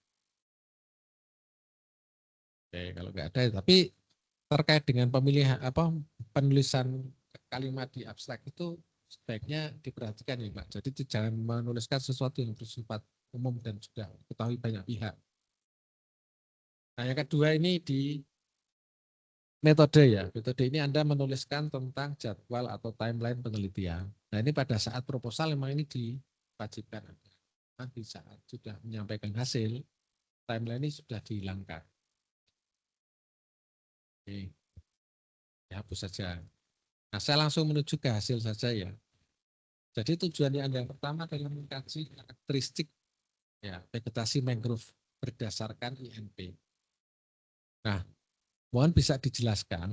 Oke, kalau nggak ada, tapi terkait dengan pemilihan penulisan kalimat di abstrak itu sebaiknya diperhatikan ya Pak. Jadi jangan menuliskan sesuatu yang bersifat umum dan sudah diketahui banyak pihak. Nah yang kedua ini di metode ya. Metode ini Anda menuliskan tentang jadwal atau timeline penelitian. Nah ini pada saat proposal memang ini diwajibkan. Di saat sudah menyampaikan hasil, timeline ini sudah dihilangkan. Oke, hapus saja. Nah, saya langsung menuju ke hasil saja ya. Jadi tujuannya Anda yang pertama adalah mengkaji karakteristik ya, vegetasi mangrove berdasarkan INP. Nah, mohon bisa dijelaskan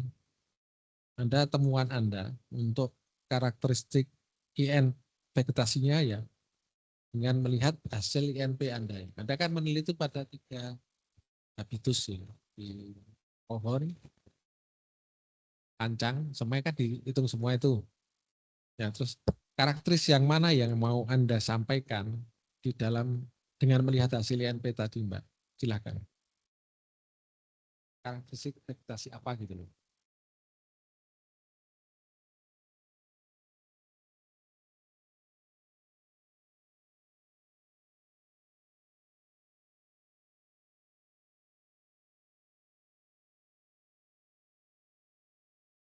temuan Anda untuk karakteristik IN vegetasinya ya dengan melihat hasil INP Anda. Anda kan meneliti pada 3 habitus ya, di pohon, kancang, semuanya kan dihitung semua itu. Ya, terus karakteristik yang mana yang mau Anda sampaikan di dalam dengan melihat hasil INP tadi, Mbak? Silakan. Karakteristik vegetasi apa gitu loh.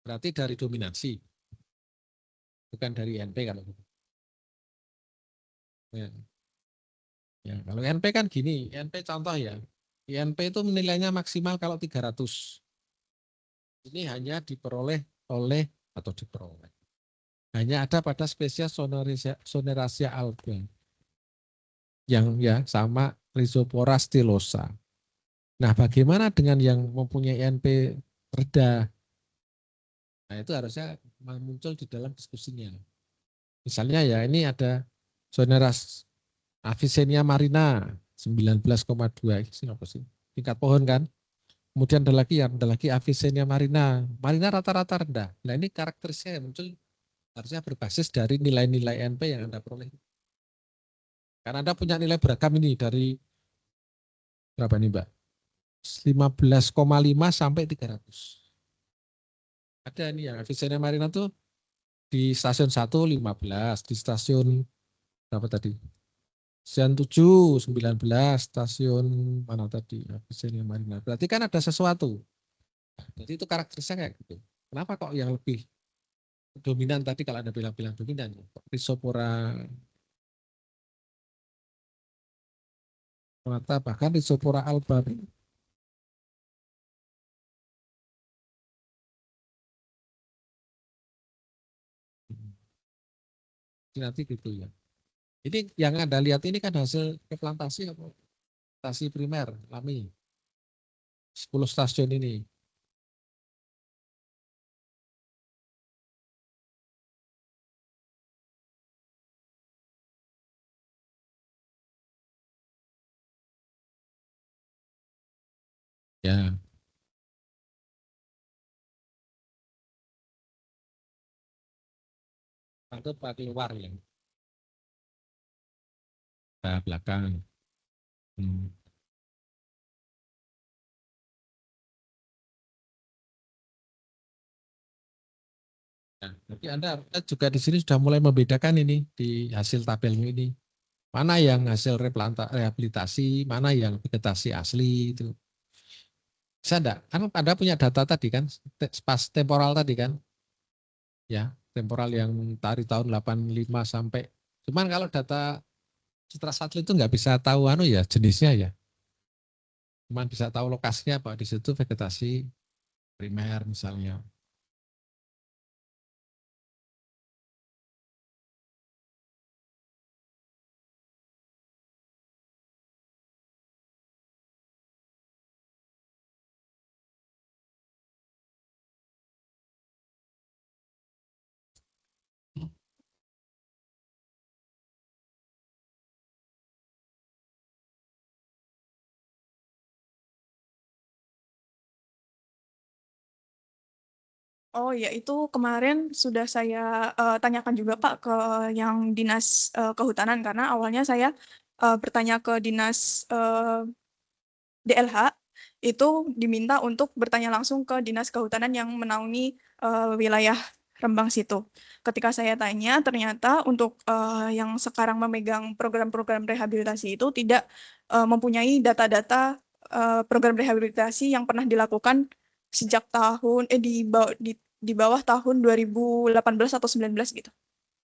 Berarti dari dominasi, bukan dari INP kalau gitu. Ya. Ya, kalau INP kan gini, INP contoh ya. INP itu menilainya maksimal kalau 300. Ini hanya diperoleh oleh atau diperoleh. Hanya ada pada spesies Soneracia alba yang ya sama Rhizopora stylosa. Nah, bagaimana dengan yang mempunyai INP rendah? Nah, itu harusnya muncul di dalam diskusinya. Misalnya ya, ini ada Soneras Avicennia marina 19,2. Ini apa sih? Tingkat pohon kan? Kemudian ada lagi Avicennia marina. Marina rata-rata rendah. Nah, ini karakteristiknya yang muncul harusnya berbasis dari nilai-nilai NP yang Anda peroleh. Karena Anda punya nilai beragam ini dari berapa nih Mbak? 15,5 sampai 300. Ada nih yang Avicennia marina tuh di stasiun 1 15, di stasiun berapa tadi? Stasiun 7, 19, stasiun mana tadi? Stasiun Marina. Berarti kan ada sesuatu. Jadi itu karakteristiknya kayak gitu. Kenapa kok yang lebih dominan tadi kalau ada bilang-bilang dominan? Rhizopora rata bahkan Rhizopora alba. Nanti gitu ya. Ini yang Anda lihat ini kan hasil replantasi apa? Plantasi primer, alami. 10 stasiun ini. Ya, itu pakai luar ya, ke belakang. Hmm. Nah, jadi Anda juga di sini sudah mulai membedakan ini di hasil tabelmu ini. Mana yang hasil rehabilitasi, mana yang vegetasi asli itu. Bisa enggak? Kan Anda punya data tadi kan, pas temporal tadi kan, ya temporal yang dari tahun 85 sampai. Cuman kalau data citra satelit itu nggak bisa tahu ya jenisnya ya. Cuman bisa tahu lokasinya apa di situ vegetasi primer misalnya. Oh ya, itu kemarin sudah saya tanyakan juga Pak ke yang dinas kehutanan karena awalnya saya bertanya ke dinas DLH itu diminta untuk bertanya langsung ke dinas kehutanan yang menaungi wilayah Rembang situ. Ketika saya tanya, ternyata untuk yang sekarang memegang program-program rehabilitasi itu tidak mempunyai data-data program rehabilitasi yang pernah dilakukan sejak tahun di bawah tahun 2018 atau 19 gitu.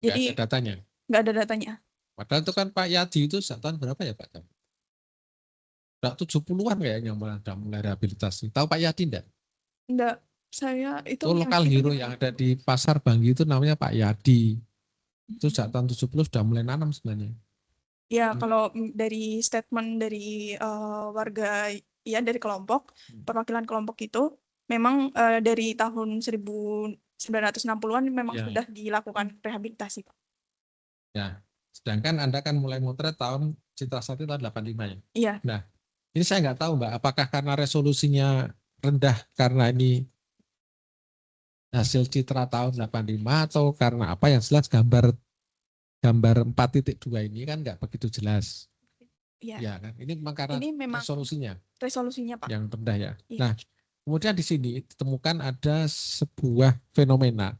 Nggak Jadi ada datanya. nggak ada datanya. Padahal itu kan Pak Yadi itu tahun berapa ya Pak? Udah 70-an kayaknya udah mulai rehabilitasi. Tahu Pak Yadi enggak? Nggak, saya itu Itu yang lokal itu hero gimana? yang ada di Pasar Banggi itu namanya Pak Yadi. Itu sejak tahun 70 sudah mulai nanam sebenarnya. Ya, kalau dari statement dari warga, ya dari kelompok, perwakilan kelompok itu, memang dari tahun 1960-an memang Ya, sudah dilakukan rehabilitasi, Pak. ya. Sedangkan Anda kan mulai motret tahun Citra Sati tahun 85 ya. Iya, Nah, ini saya nggak tahu Mbak, apakah karena resolusinya rendah karena ini hasil Citra tahun 85 atau karena apa yang jelas gambar gambar 4.2 ini kan nggak begitu jelas. iya. Ya kan, ini memang karena Ini memang resolusinya resolusinya, Pak. yang rendah ya. Iya, Nah, kemudian di sini ditemukan ada sebuah fenomena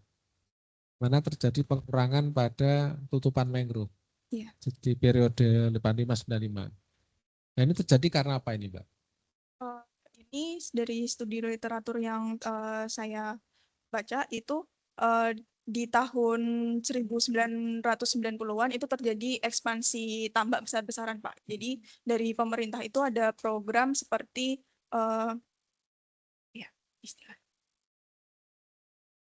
mana terjadi pengurangan pada tutupan mangrove iya. di periode 85-95. Nah, ini terjadi karena apa ini, Mbak? Eh, ini dari studi literatur yang saya baca itu eh, di tahun 1990-an itu terjadi ekspansi tambak besar-besaran, Pak. Jadi dari pemerintah itu ada program seperti eh, ya istilah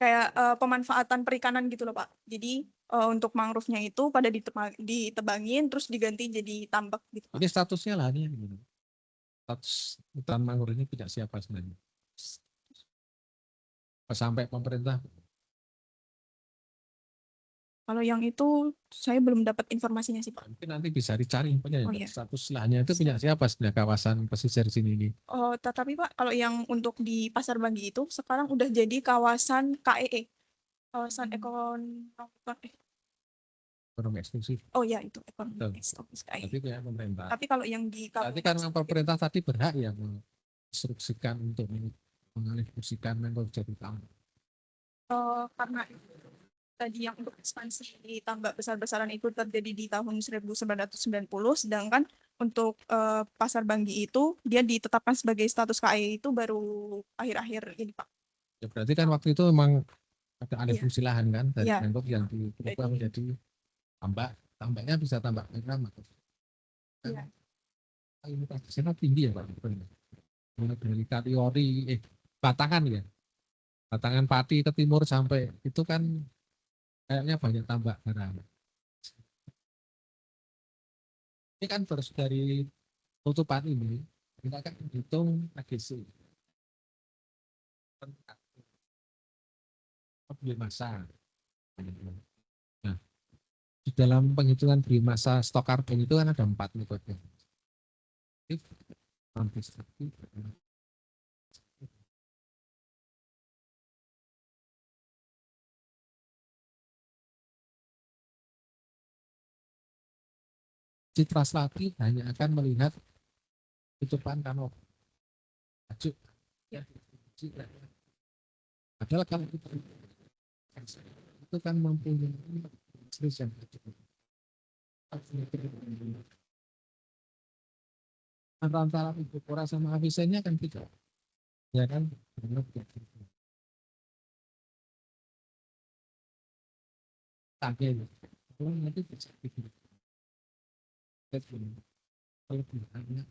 kayak pemanfaatan perikanan gitu loh, Pak. Jadi untuk mangrove-nya itu pada ditebangin terus diganti jadi tambak gitu, Pak. Ini statusnya lahannya gimana? Status hutan mangrove ini punya siapa sebenarnya? Sampai pemerintah. Kalau yang itu saya belum dapat informasinya sih, Pak. Mungkin nanti bisa dicari punya ya, Oh Mbak. iya. Status lahannya itu punya siapa sebenarnya kawasan pesisir sini ini? Oh, tetapi Pak, kalau yang untuk di Pasar Banggi itu sekarang udah jadi kawasan KEE, kawasan ekonomi. Ekonomi eksklusif. Oh ya, itu ekonomi Betul. eksklusif KEE. Tapi punya pemerintah. Tapi kalau yang di Berarti kan kawasan pemerintah tadi berhak ya menginstruksikan untuk mengalih fungsikan mangrove jadi tambang. karena tadi yang untuk ekspansi tambak besar-besaran itu terjadi di tahun 1990, sedangkan untuk Pasar Banggi itu dia ditetapkan sebagai status KAI itu baru akhir-akhir ini Pak. Ya, berarti kan waktu itu memang ada alih Iya. fungsi lahan kan dari Iya. Pemkot yang diubah menjadi tambak. Tambaknya bisa tambak merah. Iya. Ini sangat tinggi ya Pak. Mulai dari Kaliori, Batangan ya. Batangan Pati ke timur sampai itu kan kayaknya banyak tambak merah. Ini kan terus dari tutupan ini kita akan menghitung AGC. Biomasa. Nah, di dalam penghitungan biomasa stok karbon itu kan ada 4 metode. Non-destruktif. Citra Selati hanya akan melihat tutupan kanopi. Padahal kalau kita itu kan mempunyai series yang cukup. Antara Ibukora sama Avicennya kan tidak. Ya kan? Tangke. Kalau nanti bisa kelebihannya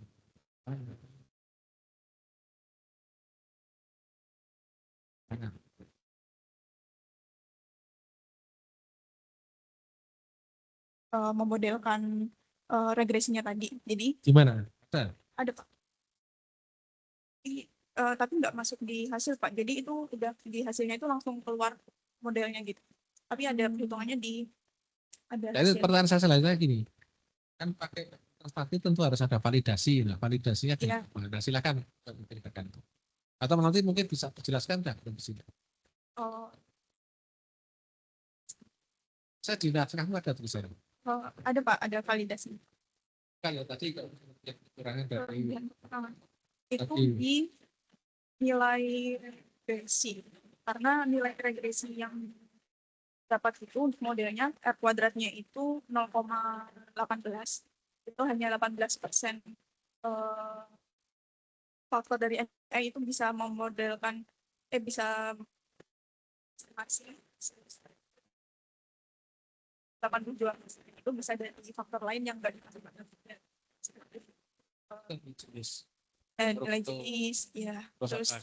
Memodelkan regresinya tadi. Jadi gimana? ada Pak. Tapi nggak masuk di hasil Pak. Jadi itu udah di hasilnya itu langsung keluar modelnya gitu. Tapi ada perhitungannya di ada Nah, itu hasil. pertanyaan saya selanjutnya gini. Kan pakai transaksi tentu harus ada validasi. Nah, validasinya Iya. nah, silakan. Atau nanti mungkin bisa dijelaskan nggak di sini? Saya di naskah ada tulisan. Ada Pak, ada validasi. Kalau tadi kekurangan dari Itu di nilai regresi. Karena nilai regresi yang dapat itu modelnya R kuadratnya itu 0,18. Itu hanya 18% faktor dari AI itu bisa memodelkan bisa estimasi 82% itu bisa dari faktor lain yang nggak dimasukkan nilai jenis ya, terus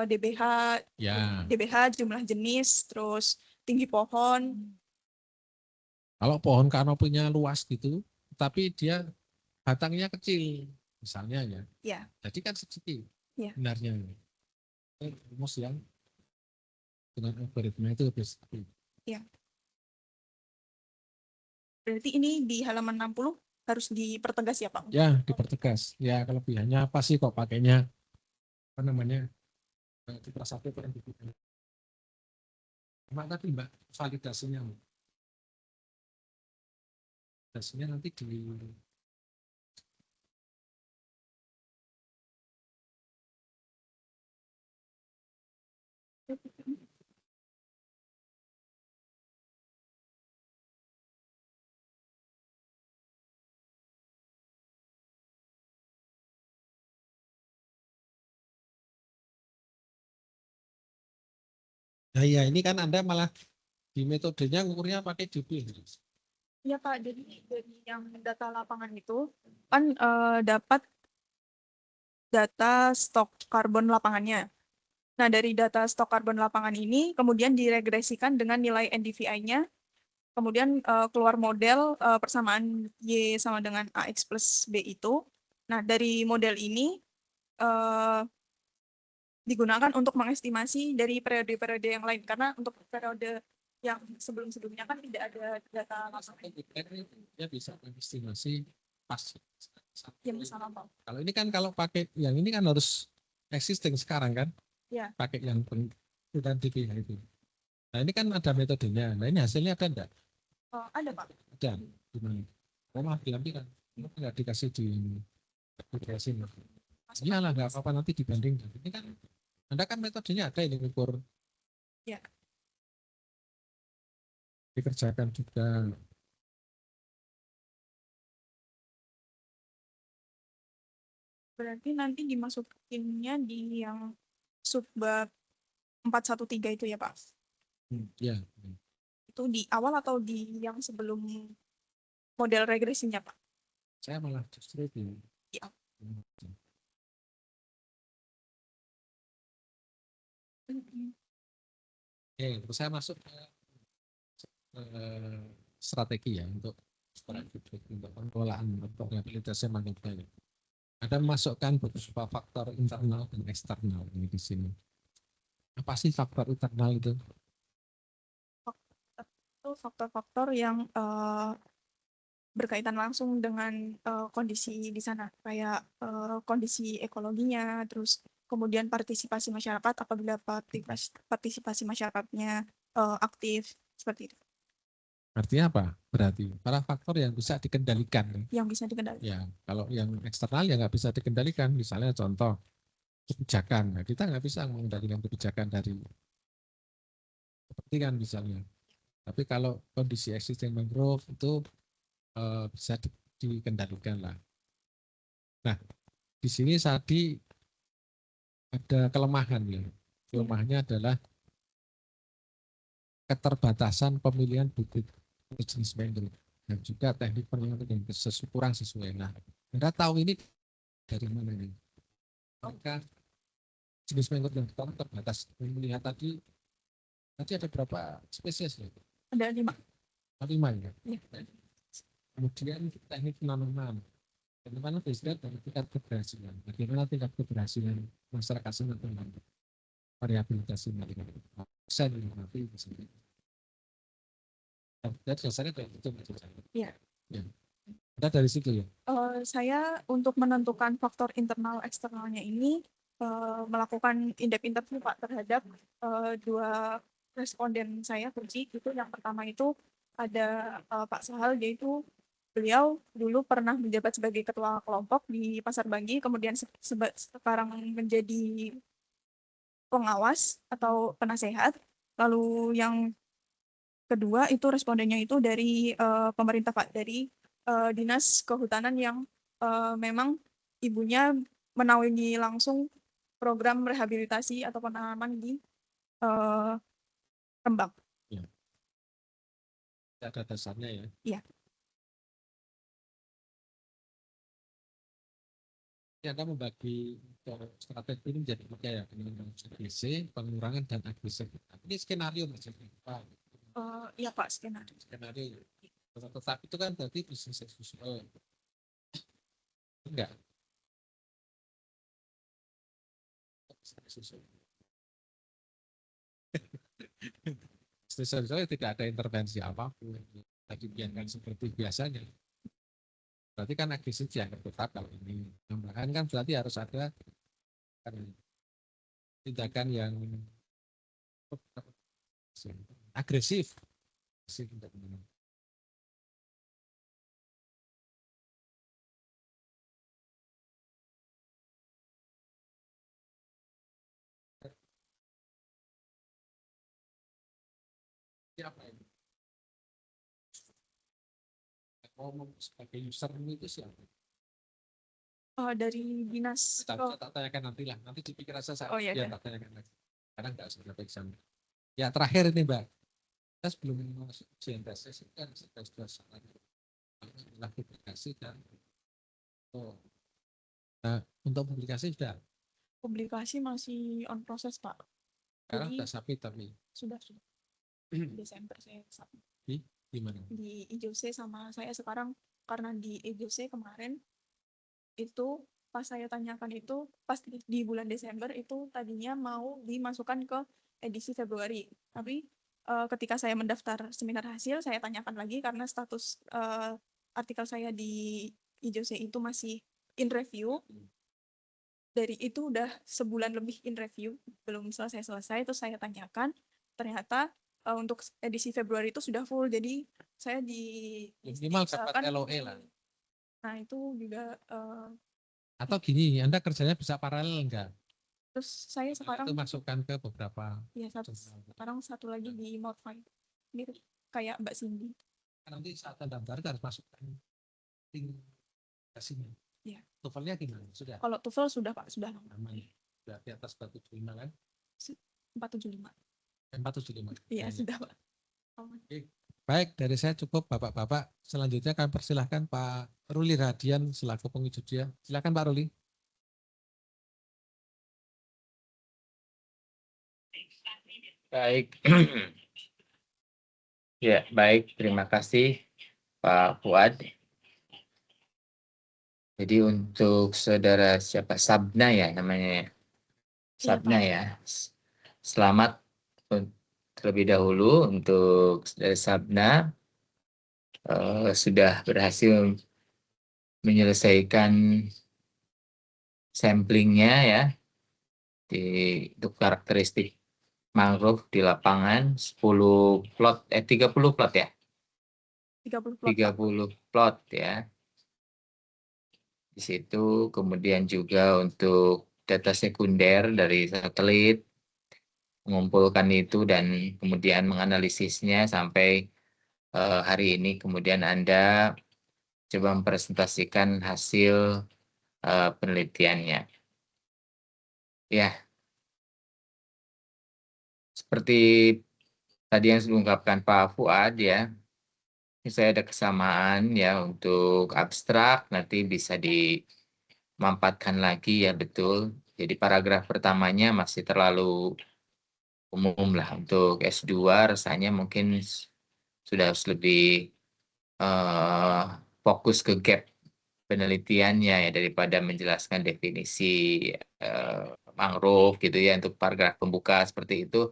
DBH ya. DBH jumlah jenis, terus tinggi pohon. Kalau pohon kanopinya luas gitu, tapi dia batangnya kecil, misalnya ya. Ya. Jadi kan sedikit Ya. benarnya. Rumus yang dengan algoritma itu lebih sedikit. Ya. Berarti ini di halaman 60 harus dipertegas ya Pak? Ya, dipertegas. Ya, kelebihannya apa sih kok pakainya apa namanya? Citra satu yang dibikin. Cuma tadi Mbak, validasinya. Validasinya nanti di Nah, ya ini kan Anda malah di metodenya ngukurnya pakai DB. Iya Pak, jadi dari yang data lapangan itu kan dapat data stok karbon lapangannya. Nah, dari data stok karbon lapangan ini kemudian diregresikan dengan nilai NDVI-nya, kemudian keluar model persamaan Y sama dengan AX plus B itu. Nah, dari model ini digunakan untuk mengestimasi dari periode-periode yang lain, karena untuk periode yang sebelum-sebelumnya kan tidak ada data lapangan. Dia bisa mengestimasi pas Yang sama Pak. Kalau ini kan kalau pakai yang ini kan harus existing sekarang kan? Ya. Pakai yang dan DPH itu. Nah ini kan ada metodenya. Nah ini hasilnya ada enggak? Ada Pak. Ada. Gimana? Maaf diambil kan? Enggak dikasih di sini. Iyalah nggak apa-apa nanti dibanding. Ini kan Anda kan metodenya ada ini ukur. Ya. dikerjakan juga. Berarti nanti dimasukinnya di yang subbab 413 itu ya Pak? Ya, Itu di awal atau di yang sebelum model regresinya Pak? saya malah justru di Iya. Oke, terus saya masuk ke strategi ya untuk pengelolaan atau rehabilitasi manusia. Ada memasukkan beberapa faktor internal dan eksternal ini di sini. Apa sih faktor internal itu? Itu faktor-faktor yang berkaitan langsung dengan kondisi di sana, kayak kondisi ekologinya, terus kemudian partisipasi masyarakat apabila partisipasi masyarakatnya aktif, seperti itu. Artinya apa? Berarti para faktor yang bisa dikendalikan. Yang bisa dikendalikan. Ya, kalau yang eksternal ya nggak bisa dikendalikan. Misalnya contoh kebijakan. Nah, kita nggak bisa mengendalikan kebijakan dari kepentingan misalnya. Tapi kalau kondisi existing mangrove itu bisa dikendalikan lah. Nah, di sini tadi ada kelemahan ya. Kelemahannya adalah keterbatasan pemilihan bibit jenis mangrove dan juga teknik penanganan yang kurang sesuai. Nah, Anda tahu ini dari mana ini? Maka jenis mangrove yang kita terbatas. Melihat tadi ada berapa spesies ya? Ada 5. 5 ya. Ya. Kemudian teknik penanaman. Bagaimana belajar dari tingkat keberhasilan? Bagaimana tingkat keberhasilan masyarakat sangat dengan variabilitas ini? Saya nanti di sini. Dan dasarnya dari itu. Iya. Ya. Kita dari situ ya. Saya untuk menentukan faktor internal eksternalnya ini melakukan in-depth interview Pak terhadap 2 responden saya kunci. Itu yang pertama itu ada Pak Sahal, yaitu beliau dulu pernah menjabat sebagai ketua kelompok di Pasar Banggi, kemudian sekarang menjadi pengawas atau penasehat. Lalu yang kedua itu respondennya itu dari pemerintah Pak, dari Dinas Kehutanan yang memang ibunya menaungi langsung program rehabilitasi atau penanaman di Rembang. Ya. Ada dasarnya ya. Iya. Anda membagi strategi ini menjadi 3 ya, AGC, pengurangan dan agresi. Ini skenario maksudnya. Iya Pak, skenario. Skenario. Tetap itu kan berarti bisnis as usual. Enggak. Bisnis as usual tidak ada intervensi apapun. Lagi biarkan seperti biasanya. Berarti kan agresi dianggap tetap kalau ini. Tambahan kan berarti harus ada tindakan yang agresif. Siapa ini? Ngomong sebagai user itu siapa? Dari dinas. Tak tanyakan nanti lah. Nanti dipikir saya. Oh iya. Ya, tak tanyakan lagi. Karena nggak sudah exam. Ya terakhir ini Mbak. Kita sebelum masuk ujian tesis kan sudah sangat publikasi dan nah untuk publikasi sudah. Publikasi masih on proses Pak. Sekarang Jadi, sudah submit tapi. Sudah. Desember saya submit. Di mana? Di IJOC sama saya sekarang, karena di IJOC kemarin itu pas saya tanyakan itu pas di bulan Desember itu tadinya mau dimasukkan ke edisi Februari, tapi ketika saya mendaftar seminar hasil saya tanyakan lagi karena status artikel saya di IJOC itu masih in review. Dari itu udah sebulan lebih in review, belum selesai, terus saya tanyakan, ternyata untuk edisi Februari itu sudah full, jadi saya minimal dapat LOE lah. Nah itu juga atau gini, Anda kerjanya bisa paralel enggak? Terus saya sekarang itu masukkan ke beberapa. Ya, sekarang satu lagi di Modify gitu. kayak Mbak Cindy. Nanti saat daftar harus masukkan tingkatnya. Iya. TOEFL-nya gimana? Sudah Kalau TOEFL sudah Pak, sudah aman. Sudah di atas 475 kan? 475. 475. Iya, Ya, sudah Pak. Aman. Baik, dari saya cukup Bapak-Bapak. Selanjutnya kami persilahkan Pak Ruli Radian selaku penguji dia. Silakan Pak Ruli. Baik. Ya, baik. Terima kasih Pak Fuad. Jadi untuk saudara siapa? Sabna ya namanya. Sabna Pak. ya. Selamat terlebih dahulu untuk saudara Sabna. Sudah berhasil menyelesaikan samplingnya ya untuk karakteristik mangrove di lapangan 30 plot ya. 30 plot. 30 plot ya. Di situ kemudian juga untuk data sekunder dari satelit mengumpulkan itu dan kemudian menganalisisnya sampai hari ini kemudian Anda coba mempresentasikan hasil penelitiannya. Ya, seperti tadi yang diungkapkan Pak Fuad ya, ini saya ada kesamaan ya untuk abstrak nanti bisa dimampatkan lagi ya betul. Jadi paragraf pertamanya masih terlalu umum lah untuk S2 rasanya mungkin sudah harus lebih fokus ke gap penelitiannya ya daripada menjelaskan definisi mangrove gitu ya untuk paragraf pembuka seperti itu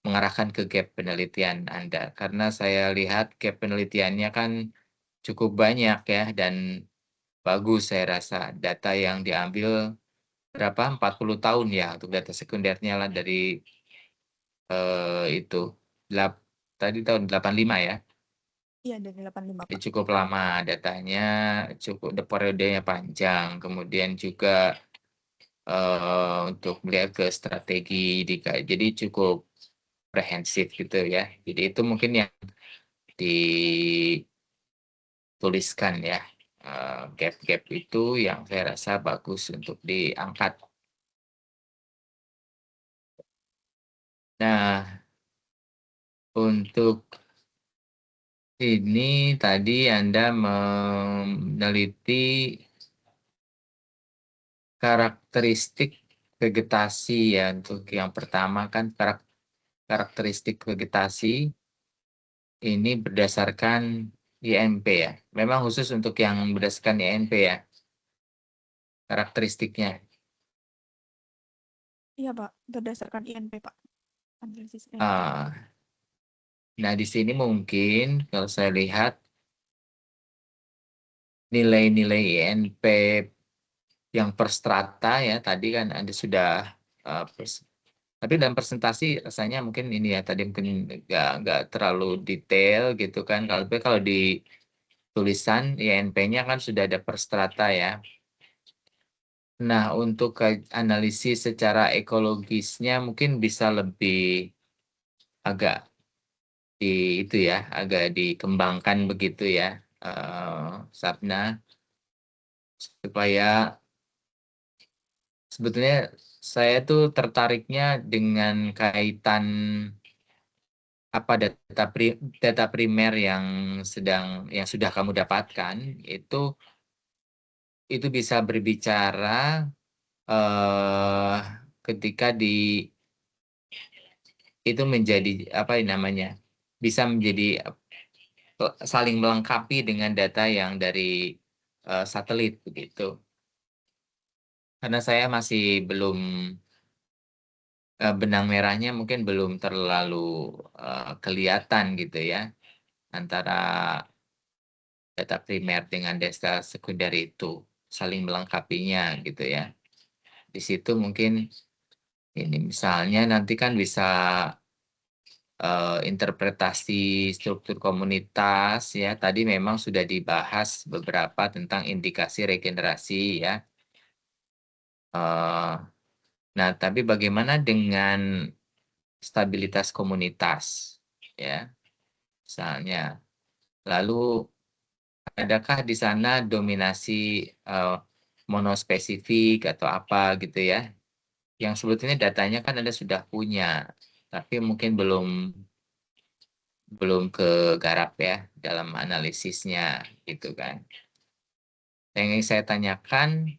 mengarahkan ke gap penelitian Anda karena saya lihat gap penelitiannya kan cukup banyak ya dan bagus saya rasa data yang diambil berapa 40 tahun ya untuk data sekundernya lah dari itu tadi tahun 85 ya. Iya, dari 85 Jadi Pak. cukup lama datanya, cukup periodenya panjang. Kemudian juga untuk melihat ke strategi jadi cukup komprehensif gitu ya. Jadi itu mungkin yang dituliskan ya. Gap-gap itu yang saya rasa bagus untuk diangkat. Nah, untuk ini tadi Anda meneliti karakteristik vegetasi ya untuk yang pertama kan karakteristik vegetasi ini berdasarkan INP ya. Memang khusus untuk yang berdasarkan INP ya karakteristiknya. Iya Pak, berdasarkan INP Pak. Analisis INP. Nah di sini mungkin kalau saya lihat nilai-nilai INP yang per strata ya tadi kan Anda sudah tapi dalam presentasi rasanya mungkin ini ya tadi mungkin nggak terlalu detail gitu kan kalau di tulisan INP-nya kan sudah ada per strata ya. Nah untuk analisis secara ekologisnya mungkin bisa lebih agak itu ya agak dikembangkan begitu ya Sabna supaya sebetulnya saya tuh tertariknya dengan kaitan apa data primer yang sudah kamu dapatkan itu bisa berbicara ketika itu menjadi apa namanya bisa menjadi saling melengkapi dengan data yang dari satelit begitu. Karena saya masih belum benang merahnya mungkin belum terlalu kelihatan gitu ya antara data primer dengan data sekunder itu saling melengkapinya gitu ya. Di situ mungkin ini misalnya nanti kan bisa interpretasi struktur komunitas ya. Tadi memang sudah dibahas beberapa tentang indikasi regenerasi ya. Nah, tapi bagaimana dengan stabilitas komunitas ya? misalnya. Lalu adakah di sana dominasi monospesifik atau apa gitu ya? Yang sebetulnya datanya kan Anda sudah punya, tapi mungkin belum kegarap ya dalam analisisnya gitu kan. Yang ingin saya tanyakan,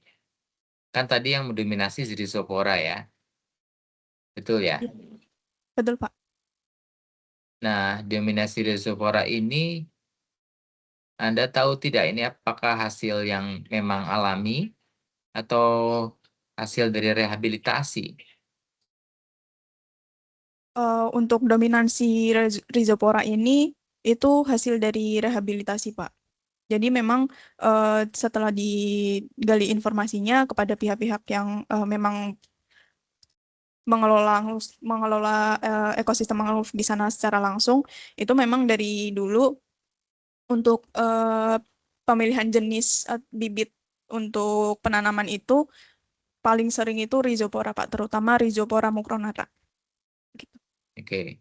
kan tadi yang mendominasi Rhizopora ya, betul ya? Iya, betul Pak. Nah, dominasi Rhizopora ini, Anda tahu tidak ini apakah hasil yang memang alami atau hasil dari rehabilitasi? Untuk dominansi Rhizopora ini itu hasil dari rehabilitasi Pak. Jadi memang setelah digali informasinya kepada pihak-pihak yang memang mengelola ekosistem mangrove di sana secara langsung, itu memang dari dulu untuk pemilihan jenis bibit untuk penanaman itu paling sering itu Rhizopora Pak, terutama Rhizopora mucronata. Gitu. Oke.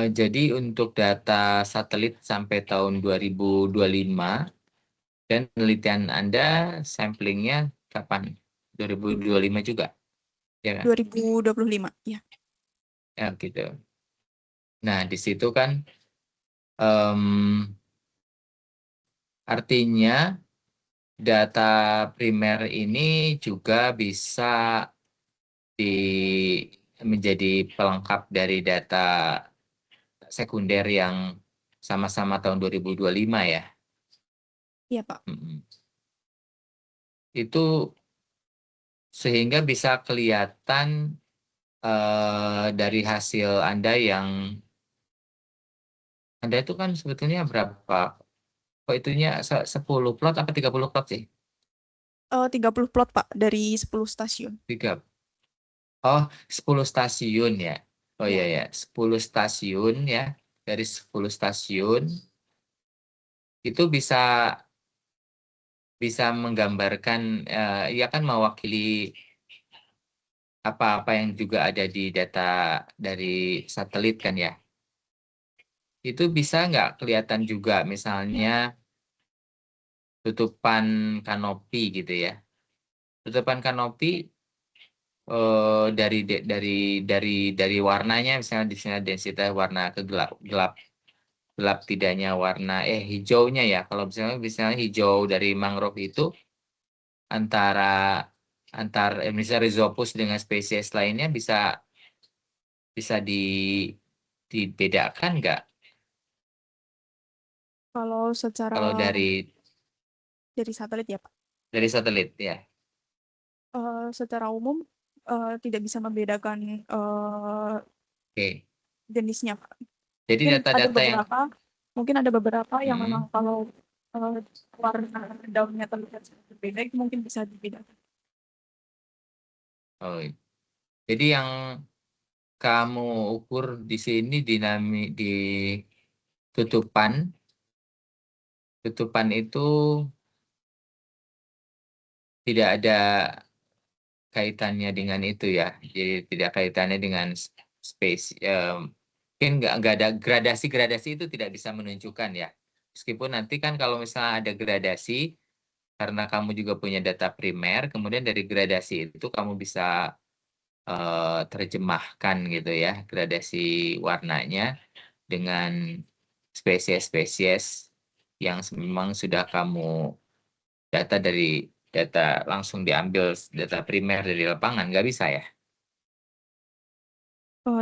Jadi untuk data satelit sampai tahun 2025 dan penelitian Anda samplingnya kapan? 2025 juga, ya kan? 2025, ya. Ya gitu. Nah di situ kan artinya data primer ini juga bisa menjadi pelengkap dari data sekunder yang sama-sama tahun 2025 ya. Iya Pak. Itu sehingga bisa kelihatan dari hasil Anda yang Anda itu kan sebetulnya berapa? Kok itunya 10 plot apa 30 plot sih? 30 plot Pak dari 10 stasiun. 3. Oh, 10 stasiun ya. Oh Ya. iya ya, 10 stasiun ya. Dari 10 stasiun itu bisa menggambarkan ya kan mewakili apa-apa yang juga ada di data dari satelit kan ya. Itu bisa nggak kelihatan juga misalnya tutupan kanopi gitu ya. Tutupan kanopi dari warnanya misalnya di sini densitas warna gelap tidaknya warna hijaunya ya. Kalau misalnya hijau dari mangrove itu antar misalnya Rhizopus dengan spesies lainnya bisa dibedakan nggak? Kalau secara Kalau dari satelit ya Pak. satelit ya. Secara umum tidak bisa membedakan Oke. jenisnya Pak. Jadi data-data yang Mungkin ada beberapa yang memang kalau warna daunnya terlihat berbeda itu mungkin bisa dibedakan. oh, jadi yang kamu ukur di sini di tutupan itu tidak ada kaitannya dengan itu ya. Jadi tidak kaitannya dengan space. Mungkin nggak ada gradasi itu tidak bisa menunjukkan ya. Meskipun nanti kan kalau misalnya ada gradasi, karena kamu juga punya data primer, kemudian dari gradasi itu kamu bisa terjemahkan gitu ya, gradasi warnanya dengan spesies-spesies yang memang sudah kamu data langsung diambil data primer dari lapangan, nggak bisa ya?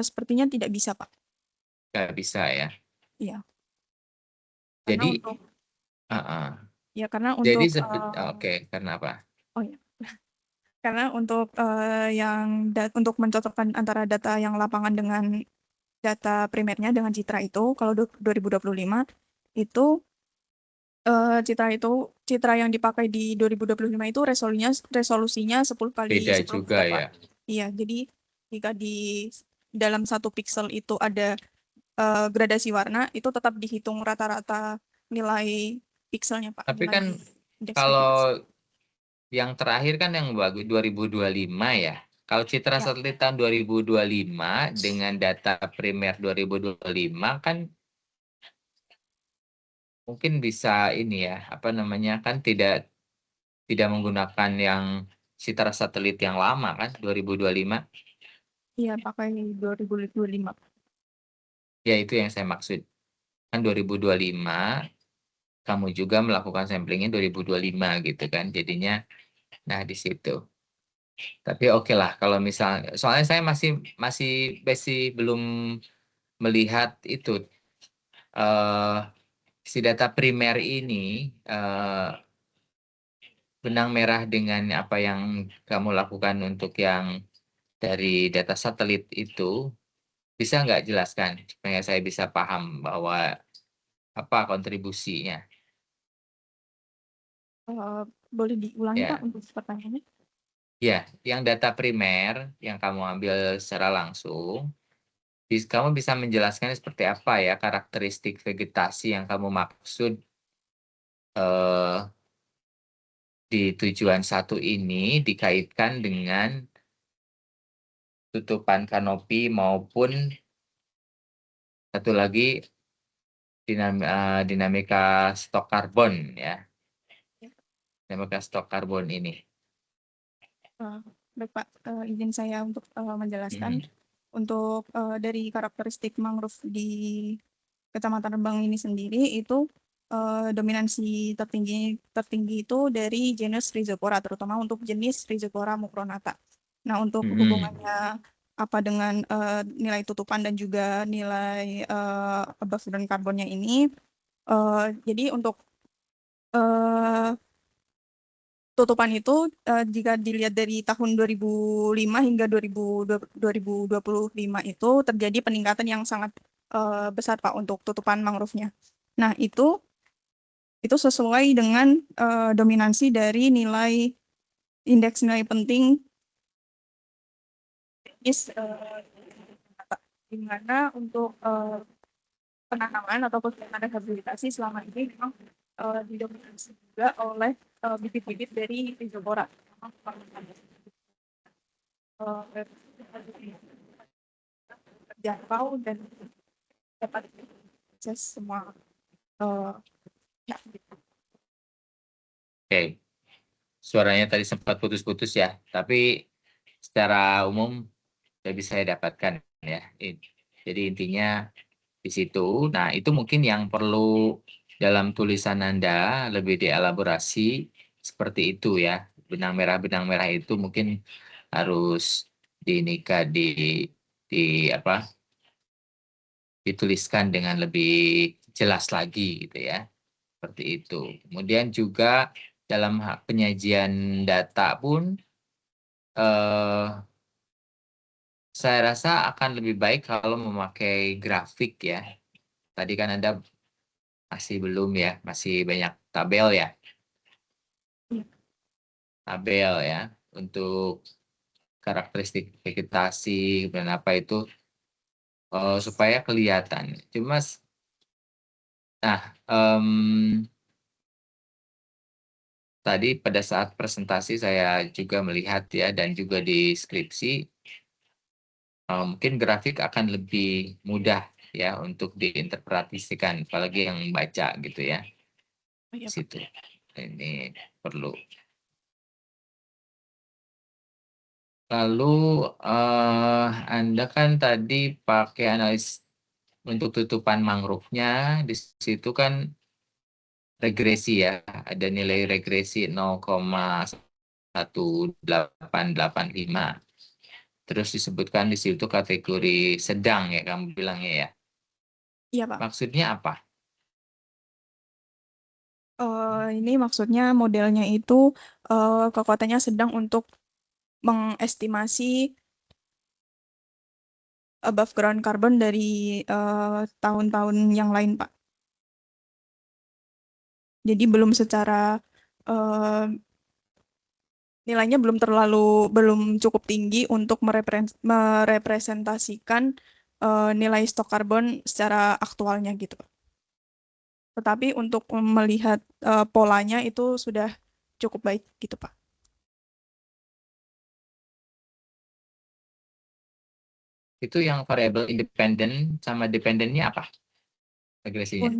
Sepertinya tidak bisa Pak. Nggak bisa ya. Iya. Jadi, karena jadi untuk oke, karena apa? Oh ya. Karena untuk untuk mencocokkan antara data yang lapangan dengan data primernya dengan Citra itu, kalau 2025 itu Citra yang dipakai di 2025 itu resolusinya 10 kali Beda 10 juga meter, Pak. ya. Iya, jadi jika di dalam 1 pixel itu ada gradasi warna, itu tetap dihitung rata-rata nilai pixelnya, Pak. Tapi Nilai kan indeks kalau yang terakhir kan yang bagus 2025 ya. Kalau citra Ya. satelit tahun 2025 dengan data primer 2025 kan mungkin bisa ini ya, apa namanya, kan tidak menggunakan yang citra satelit yang lama kan 2025. Iya, pakai 2025. Ya itu yang saya maksud. Kan 2025 kamu juga melakukan samplingnya 2025 gitu kan. Jadinya nah di situ. Tapi oke lah kalau misalnya soalnya saya masih belum melihat itu si data primer ini benang merah dengan apa yang kamu lakukan untuk yang dari data satelit itu bisa nggak jelaskan supaya saya bisa paham bahwa apa kontribusinya Boleh diulangi Pak ya. untuk pertanyaannya? Ya, yang data primer yang kamu ambil secara langsung, kamu bisa menjelaskan seperti apa ya karakteristik vegetasi yang kamu maksud eh, di tujuan satu ini dikaitkan dengan tutupan kanopi maupun satu lagi dinamika stok karbon ya, dinamika stok karbon ini. Baik Pak, izin saya untuk menjelaskan. Mhm. Untuk dari karakteristik mangrove di Kecamatan Rembang ini sendiri itu dominansi tertinggi itu dari genus Rhizopora, terutama untuk jenis Rhizopora mucronata. Nah, untuk Mhm. hubungannya apa dengan nilai tutupan dan juga nilai above ground karbonnya ini, jadi untuk tutupan itu jika dilihat dari tahun 2005 hingga 2025 itu terjadi peningkatan yang sangat besar Pak untuk tutupan mangrove-nya. Nah, itu sesuai dengan dominansi dari indeks nilai penting di mana untuk penanaman atau kegiatan rehabilitasi selama ini memang didominasi juga oleh bibit-bibit dari Rhizopora. Terjangkau dan dapat akses semua pihak. Oke, suaranya tadi sempat putus-putus ya, tapi secara umum bisa saya dapatkan ya. Jadi intinya di situ. Nah, itu mungkin yang perlu dalam tulisan Anda lebih dielaborasi seperti itu ya. Benang merah itu mungkin harus di apa? Dituliskan dengan lebih jelas lagi gitu ya. Seperti itu. Kemudian juga dalam penyajian data pun saya rasa akan lebih baik kalau memakai grafik ya. Tadi kan Anda masih belum ya, masih banyak tabel ya. Tabel ya, untuk karakteristik vegetasi dan apa itu supaya kelihatan. Nah, tadi pada saat presentasi saya juga melihat ya dan juga di skripsi mungkin grafik akan lebih mudah ya untuk diinterpretasikan, apalagi yang baca gitu ya. Di situ. Ini perlu. Lalu Anda kan tadi pakai analis untuk tutupan mangrove-nya, di situ kan regresi ya, ada nilai regresi 0,1885. Terus disebutkan di situ kategori sedang ya, kamu bilangnya ya. Iya Pak. Maksudnya apa? Ini maksudnya modelnya itu kekuatannya sedang untuk mengestimasi above ground carbon dari tahun-tahun yang lain, Pak. Jadi belum secara nilainya belum cukup tinggi untuk merepresentasikan nilai stok karbon secara aktualnya gitu. Tetapi untuk melihat polanya itu sudah cukup baik gitu, Pak. Itu yang variabel independen sama dependennya apa regresinya?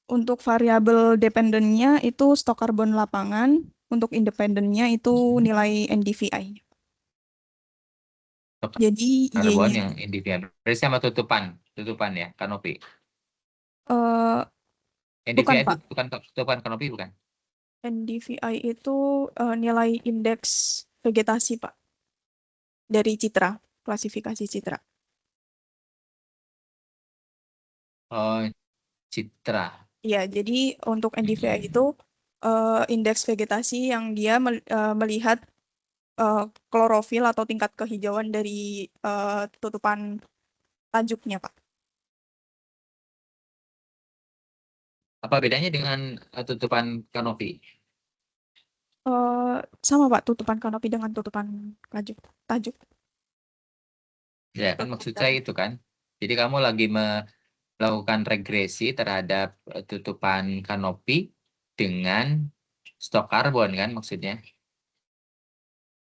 Untuk variabel dependennya itu stok karbon lapangan, untuk independennya itu nilai NDVI. Stok Jadi karbon Y-nya. yang independen. Berarti sama tutupan ya, kanopi. Eh, bukan, NDVI itu Pak. bukan tutupan kanopi bukan? NDVI itu nilai indeks vegetasi, Pak. Dari Citra, klasifikasi Citra. Oh, Citra. Iya, jadi untuk NDVI itu indeks vegetasi yang dia melihat klorofil atau tingkat kehijauan dari tutupan tajuknya, Pak. Apa bedanya dengan tutupan kanopi? Sama, Pak, tutupan kanopi dengan tutupan tajuk. Tajuk. Ya kan maksud saya itu kan. Jadi kamu lagi melakukan regresi terhadap tutupan kanopi dengan stok karbon kan maksudnya?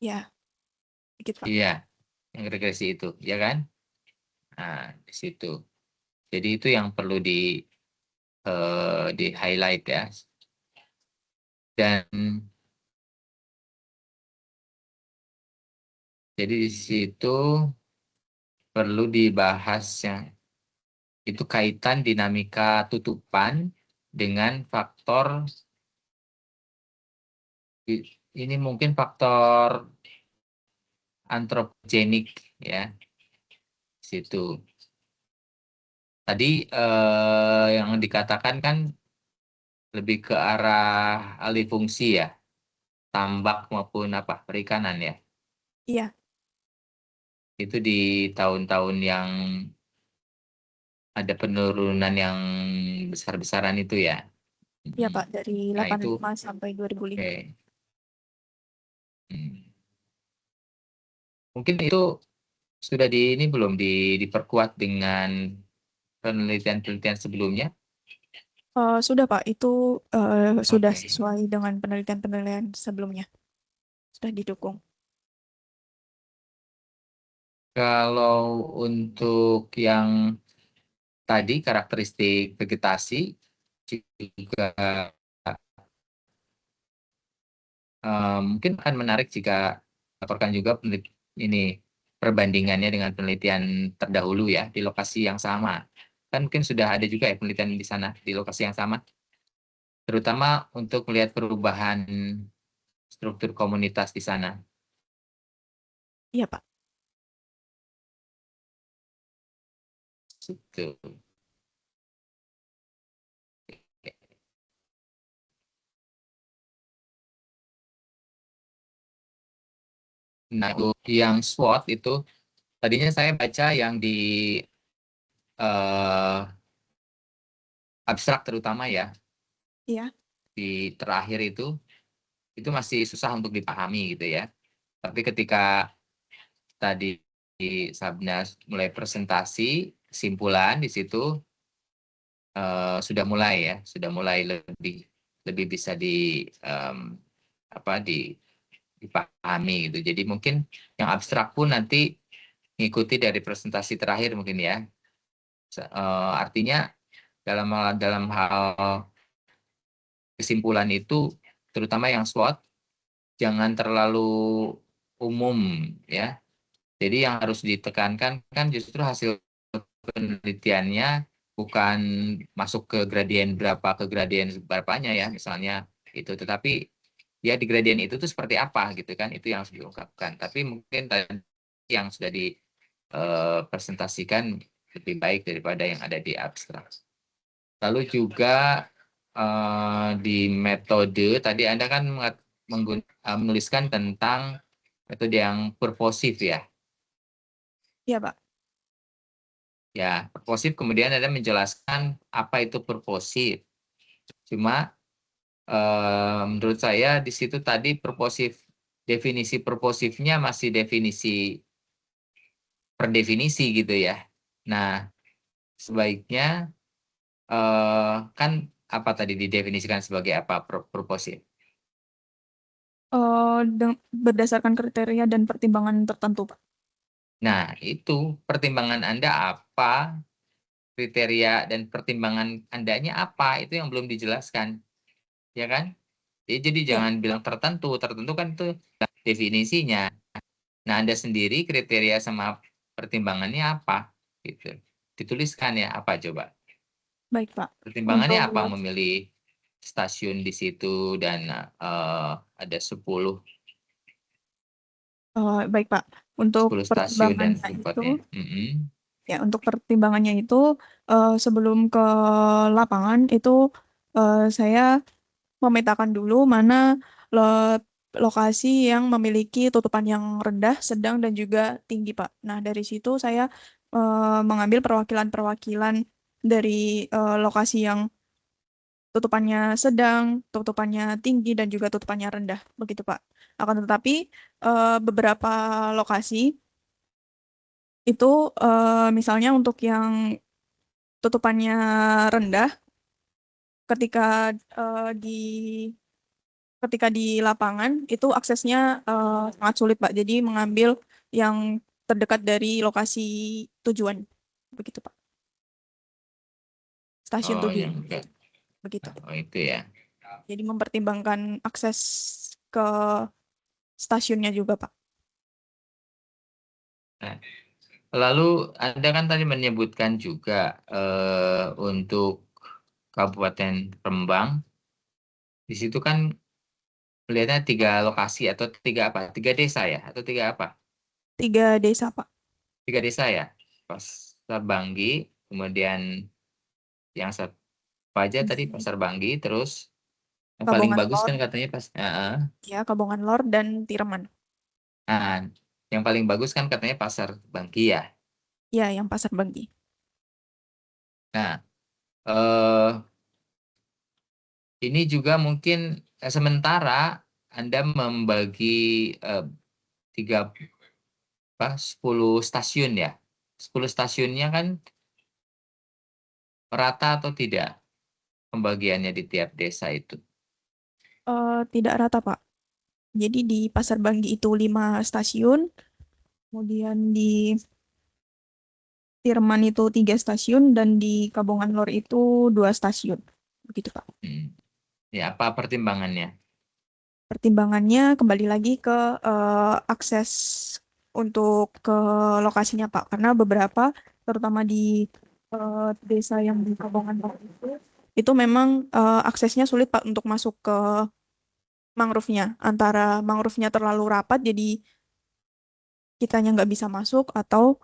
Ya, dikit, Pak. Iya, yang regresi itu, ya kan? Nah, di situ. Jadi itu yang perlu di highlight ya. Dan jadi di situ perlu dibahas yang itu kaitan dinamika tutupan dengan faktor ini mungkin faktor antropogenik ya. Di situ. Tadi yang dikatakan kan lebih ke arah alih fungsi ya, tambak maupun apa perikanan ya. Iya, Itu di tahun-tahun yang ada penurunan yang besar-besaran itu ya. iya, Pak, dari Nah itu 85 sampai 2005. oke. Hmm. Mungkin itu sudah ini belum diperkuat dengan penelitian-penelitian sebelumnya. Sudah, Pak, itu sudah Oke. sesuai dengan penelitian-penelitian sebelumnya. Sudah didukung. Kalau untuk yang tadi karakteristik vegetasi juga mungkin akan menarik jika laporkan juga ini perbandingannya dengan penelitian terdahulu ya di lokasi yang sama. Kan mungkin sudah ada juga ya penelitian di sana di lokasi yang sama, terutama untuk melihat perubahan struktur komunitas di sana. Iya, Pak. Gitu. Nah, yang SWOT itu tadinya saya baca yang di eh, abstrak terutama ya, Iya, di terakhir itu masih susah untuk dipahami gitu ya. Tapi ketika tadi Sabnas mulai presentasi kesimpulan di situ sudah mulai ya, sudah mulai lebih bisa apa dipahami gitu. Jadi mungkin yang abstrak pun nanti ngikuti dari presentasi terakhir mungkin ya. Artinya dalam hal kesimpulan itu terutama yang SWOT jangan terlalu umum ya. Jadi yang harus ditekankan kan justru hasil penelitiannya bukan masuk ke gradien berapa ke gradien berapanya ya misalnya itu, tetapi ya di gradien itu tuh seperti apa gitu kan, itu yang harus diungkapkan. Tapi mungkin tadi yang sudah dipresentasikan lebih baik daripada yang ada di abstrak. Lalu juga di metode tadi Anda kan menuliskan tentang metode yang purposif ya. iya, Pak. Ya, purposif kemudian Anda menjelaskan apa itu purposif. Cuma menurut saya di situ tadi definisi purposifnya masih definisi per definisi gitu ya. Nah, sebaiknya kan apa tadi didefinisikan sebagai apa purposif? Berdasarkan kriteria dan pertimbangan tertentu, Pak. Nah, itu pertimbangan Anda apa, kriteria dan pertimbangan Andanya apa, itu yang belum dijelaskan, ya kan? Jadi Ya, jangan bilang tertentu kan itu definisinya. Nah, Anda sendiri kriteria sama pertimbangannya apa? Gitu. Dituliskan ya, apa coba? baik Pak. Pertimbangannya apa Untuk memilih stasiun di situ dan ada 10 baik Pak. Untuk stasiun dan pertimbangannya itu, freeport-nya. Mm-mm. ya untuk pertimbangannya itu sebelum ke lapangan itu saya memetakan dulu mana lokasi yang memiliki tutupan yang rendah, sedang, dan juga tinggi, Pak. Nah, dari situ saya mengambil perwakilan-perwakilan dari lokasi yang tutupannya sedang, tutupannya tinggi, dan juga tutupannya rendah. Begitu, Pak. Akan tetapi beberapa lokasi itu misalnya untuk yang tutupannya rendah, ketika ketika di lapangan itu aksesnya sangat sulit, Pak. Jadi mengambil yang terdekat dari lokasi tujuan. Begitu, Pak. Stasiun Oh, tujuan. yang enggak. Begitu. Oh, itu ya. Jadi mempertimbangkan akses ke stasiunnya juga, Pak. Nah, lalu Anda kan tadi menyebutkan juga untuk Kabupaten Rembang, di situ kan melihatnya 3 lokasi atau 3 apa? 3 desa ya? Atau 3 apa? 3 desa, Pak. 3 desa ya? Pasar Banggi, kemudian yang apa aja tadi Pasar Banggi, terus yang paling Kabongan bagus Lor, kan katanya ya, Kabongan Lor dan Tiraman. nah, yang paling bagus kan katanya Pasar Banggi ya. Ya, yang Pasar Banggi. Nah, eh, ini juga mungkin sementara Anda membagi 10 stasiun ya. 10 stasiunnya kan rata atau tidak pembagiannya di tiap desa itu. Tidak rata, Pak. Jadi di Pasar Banggi itu 5 stasiun, kemudian di Tiraman itu 3 stasiun, dan di Kabongan Lor itu 2 stasiun. Begitu, Pak. Ya, apa pertimbangannya? Pertimbangannya kembali lagi ke akses untuk ke lokasinya, Pak. Karena beberapa, terutama di desa yang di Kabongan Lor itu memang aksesnya sulit, Pak, untuk masuk ke mangrove-nya. Antara mangrove-nya terlalu rapat, jadi kitanya nggak bisa masuk, atau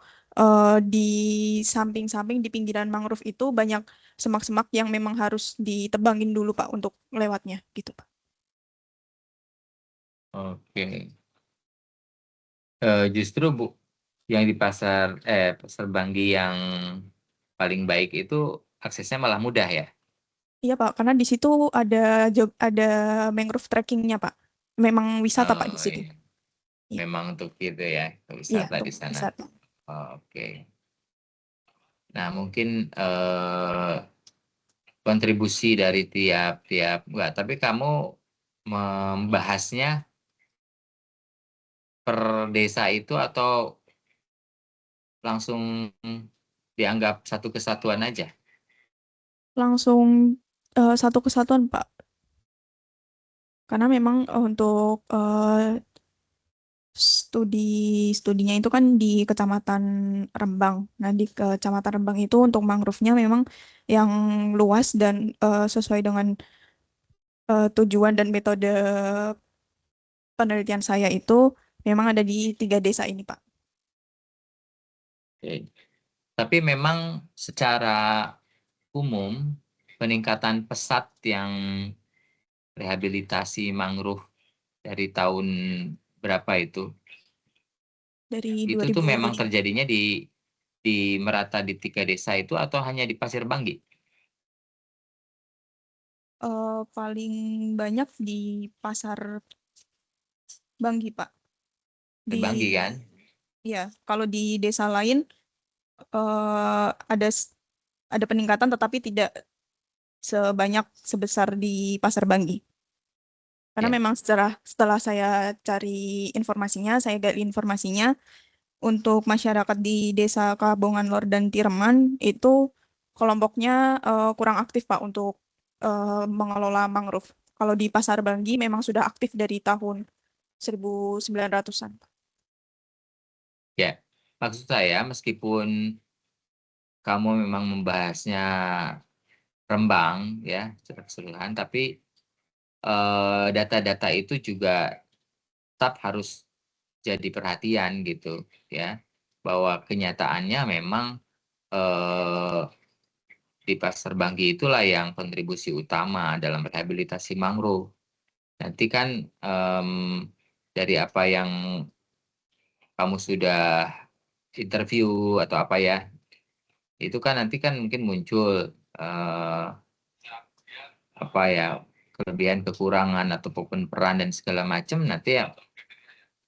di samping-samping di pinggiran mangrove itu banyak semak-semak yang memang harus ditebangin dulu, Pak, untuk lewatnya gitu, Pak. Oke. Justru Bu, yang di Pasar Banggi yang paling baik itu aksesnya malah mudah ya. Iya, Pak, karena di situ ada mangrove trekkingnya, Pak. Memang wisata, Pak, di Oh, situ. iya. Iya, Memang untuk itu ya, iya, wisata untuk di sana. wisata. Oke. Nah, mungkin kontribusi dari tiap-tiap enggak, tapi kamu membahasnya per desa itu atau langsung dianggap satu kesatuan aja? Langsung satu kesatuan, Pak. Karena memang untuk studinya itu kan di Kecamatan Rembang. Nah, di Kecamatan Rembang itu untuk mangrove-nya memang yang luas, dan sesuai dengan tujuan dan metode penelitian saya itu memang ada di 3 desa ini, Pak. Oke. Tapi memang secara umum peningkatan pesat yang rehabilitasi mangrove dari tahun berapa Dari itu tuh 2000 memang terjadinya di merata di 3 desa itu atau hanya di Pasir Banggi? paling banyak di Pasar Banggi, Pak. Pasir Banggi Di kan? Ya, kalau di desa lain ada ada peningkatan, tetapi tidak sebanyak sebesar di Pasar Banggi. Karena Ya. memang setelah saya cari informasinya, saya gali informasinya, untuk masyarakat di Desa Kabongan Lor dan Tireman itu kelompoknya kurang aktif Pak untuk mengelola mangrove. Kalau di Pasar Banggi memang sudah aktif dari tahun 1900-an. Ya, maksud saya meskipun kamu memang membahasnya Rembang ya secara keseluruhan, tapi data-data itu juga tetap harus jadi perhatian gitu ya, bahwa kenyataannya memang di Pasar Banggi itulah yang kontribusi utama dalam rehabilitasi mangrove. Nanti kan dari apa yang kamu sudah interview atau apa ya, itu kan nanti kan mungkin muncul apa ya, kelebihan kekurangan ataupun peran dan segala macam nanti ya.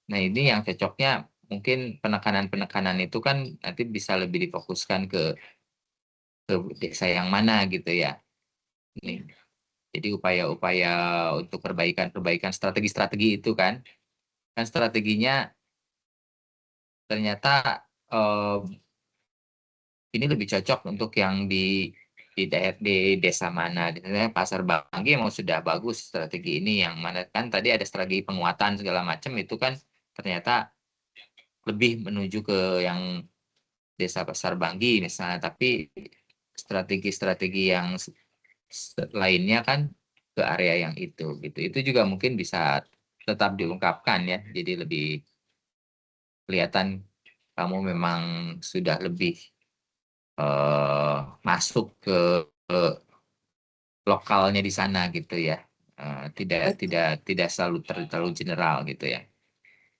Nah ini yang cocoknya mungkin penekanan itu kan nanti bisa lebih difokuskan ke desa yang mana gitu ya. Ini. Jadi upaya-upaya untuk perbaikan strategi-strategi itu kan strateginya ternyata ini lebih cocok untuk yang di desa mana. Misalnya Pasar Banggi emang sudah bagus strategi ini, yang mana kan tadi ada strategi penguatan segala macam itu kan ternyata lebih menuju ke yang Desa Pasar Banggi misalnya, tapi strategi-strategi yang lainnya kan ke area yang itu gitu. Itu juga mungkin bisa tetap diungkapkan ya. Jadi lebih kelihatan kamu memang sudah lebih masuk ke lokalnya di sana gitu ya. Tidak selalu terlalu general gitu ya.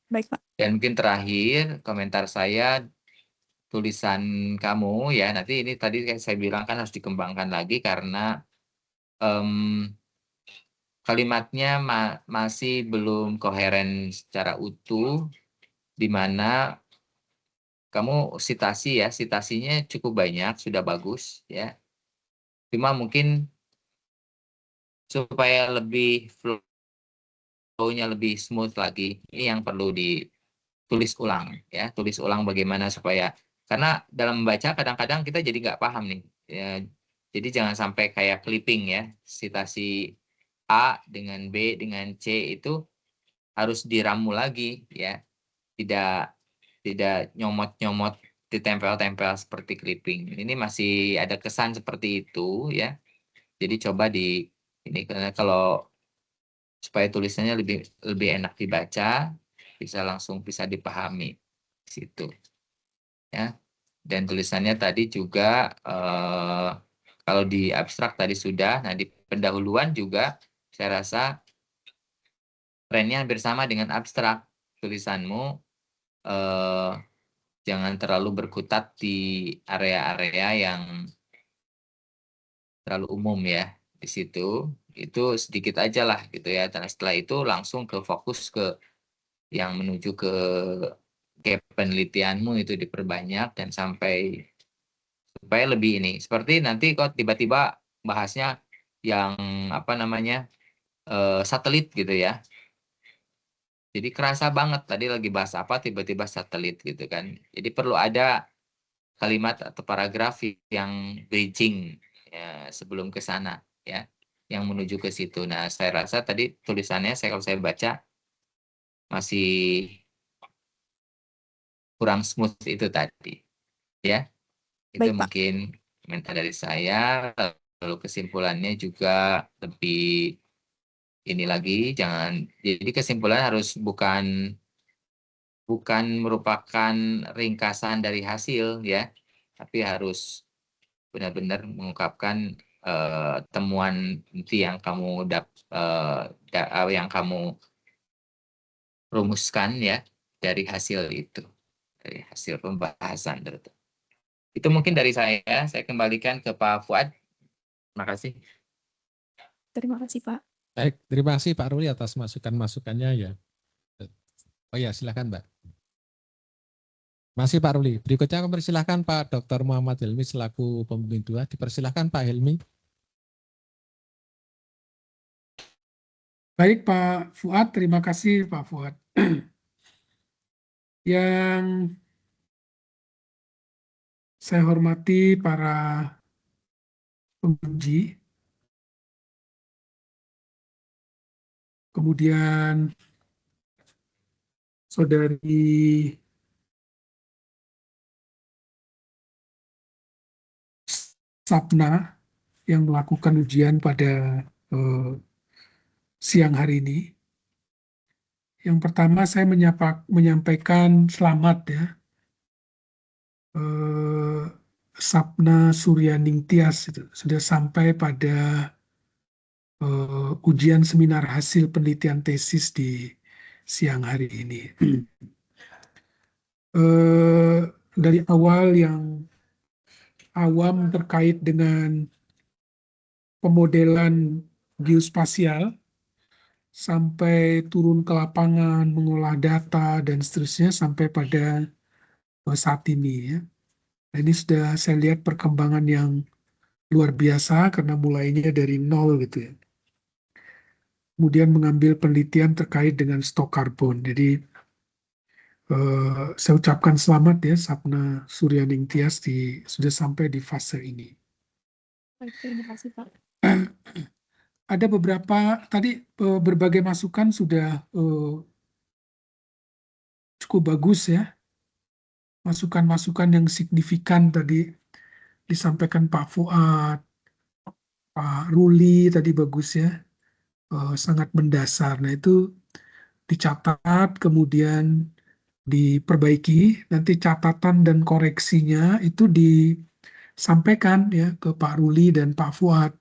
Baik Pak. Dan mungkin terakhir komentar saya, tulisan kamu ya, nanti ini tadi saya bilang kan harus dikembangkan lagi karena kalimatnya masih belum koheren secara utuh, di mana kamu citasinya cukup banyak, sudah bagus ya. Cuma mungkin supaya lebih flow-nya lebih smooth lagi, ini yang perlu ditulis ulang ya, tulis ulang bagaimana supaya, karena dalam membaca kadang-kadang kita jadi nggak paham nih ya. Jadi jangan sampai kayak clipping ya, citasi A dengan B dengan C itu harus diramu lagi ya, tidak nyomot-nyomot ditempel-tempel seperti clipping. Ini masih ada kesan seperti itu ya. Jadi coba ini, karena kalau supaya tulisannya lebih enak dibaca, bisa dipahami di situ ya. Dan tulisannya tadi juga kalau di abstrak tadi sudah, nah di pendahuluan juga saya rasa trennya hampir sama dengan abstrak. Tulisanmu jangan terlalu berkutat di area-area yang terlalu umum ya. Di situ itu sedikit aja lah gitu ya. Dan setelah itu langsung fokus ke yang menuju ke gap penelitianmu itu diperbanyak dan supaya lebih ini. Seperti nanti kok tiba-tiba bahasnya yang apa namanya satelit gitu ya. Jadi kerasa banget tadi lagi bahas apa tiba-tiba satelit gitu kan. Jadi perlu ada kalimat atau paragraf yang bridging ya, sebelum ke sana ya, yang menuju ke situ. Nah, saya rasa tadi tulisannya kalau saya baca masih kurang smooth itu tadi ya. Itu Baik Pak. mungkin komentar dari saya. Lalu kesimpulannya juga lebih ini lagi, jadi kesimpulan harus bukan merupakan ringkasan dari hasil ya, tapi harus benar-benar mengungkapkan temuan inti yang yang kamu rumuskan ya dari hasil itu, dari hasil pembahasan itu. Itu mungkin dari saya kembalikan ke Pak Fuad. Terima kasih. Terima kasih Pak. Baik, terima kasih Pak Ruli atas masukan-masukannya ya. Oh ya, silakan Mbak. Masih Pak Ruli. Berikutnya kami persilahkan Pak Dr. Muhammad Hilmi selaku pembimbing 2. Dipersilahkan Pak Hilmi. Baik Pak Fuad, terima kasih Pak Fuad. Yang Saya hormati para penguji, kemudian Saudari Sapna yang melakukan ujian pada siang hari ini. Yang pertama saya menyampaikan selamat ya. Sapna Suryaning Tias itu sudah sampai pada ujian seminar hasil penelitian tesis di siang hari ini. Dari awal yang awam terkait dengan pemodelan geospasial sampai turun ke lapangan, mengolah data, dan seterusnya sampai pada saat ini. Ya. Nah, ini sudah saya lihat perkembangan yang luar biasa karena mulainya dari nol gitu ya. Kemudian mengambil penelitian terkait dengan stok karbon. Jadi saya ucapkan selamat ya Sapna Suryaning Tias sudah sampai di fase ini. Baik, terima kasih Pak. Ada beberapa tadi berbagai masukan sudah cukup bagus ya. Masukan-masukan yang signifikan tadi disampaikan Pak Fuad, Pak Ruli tadi bagus ya, sangat mendasar. Nah itu dicatat kemudian diperbaiki. Nanti catatan dan koreksinya itu disampaikan ya ke Pak Ruli dan Pak Fuad.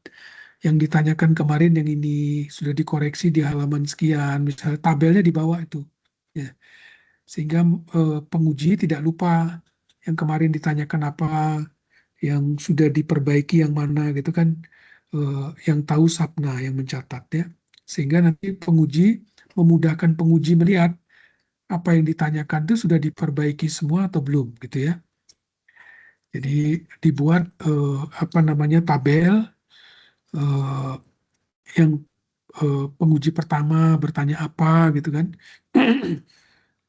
Yang ditanyakan kemarin yang ini sudah dikoreksi di halaman sekian, misalnya tabelnya di bawah itu. Ya. Sehingga penguji tidak lupa yang kemarin ditanyakan apa, yang sudah diperbaiki yang mana gitu kan, yang tahu Sapna yang mencatat ya. Sehingga nanti penguji memudahkan penguji melihat apa yang ditanyakan itu sudah diperbaiki semua atau belum gitu ya. Jadi dibuat apa namanya tabel yang penguji pertama bertanya apa gitu kan.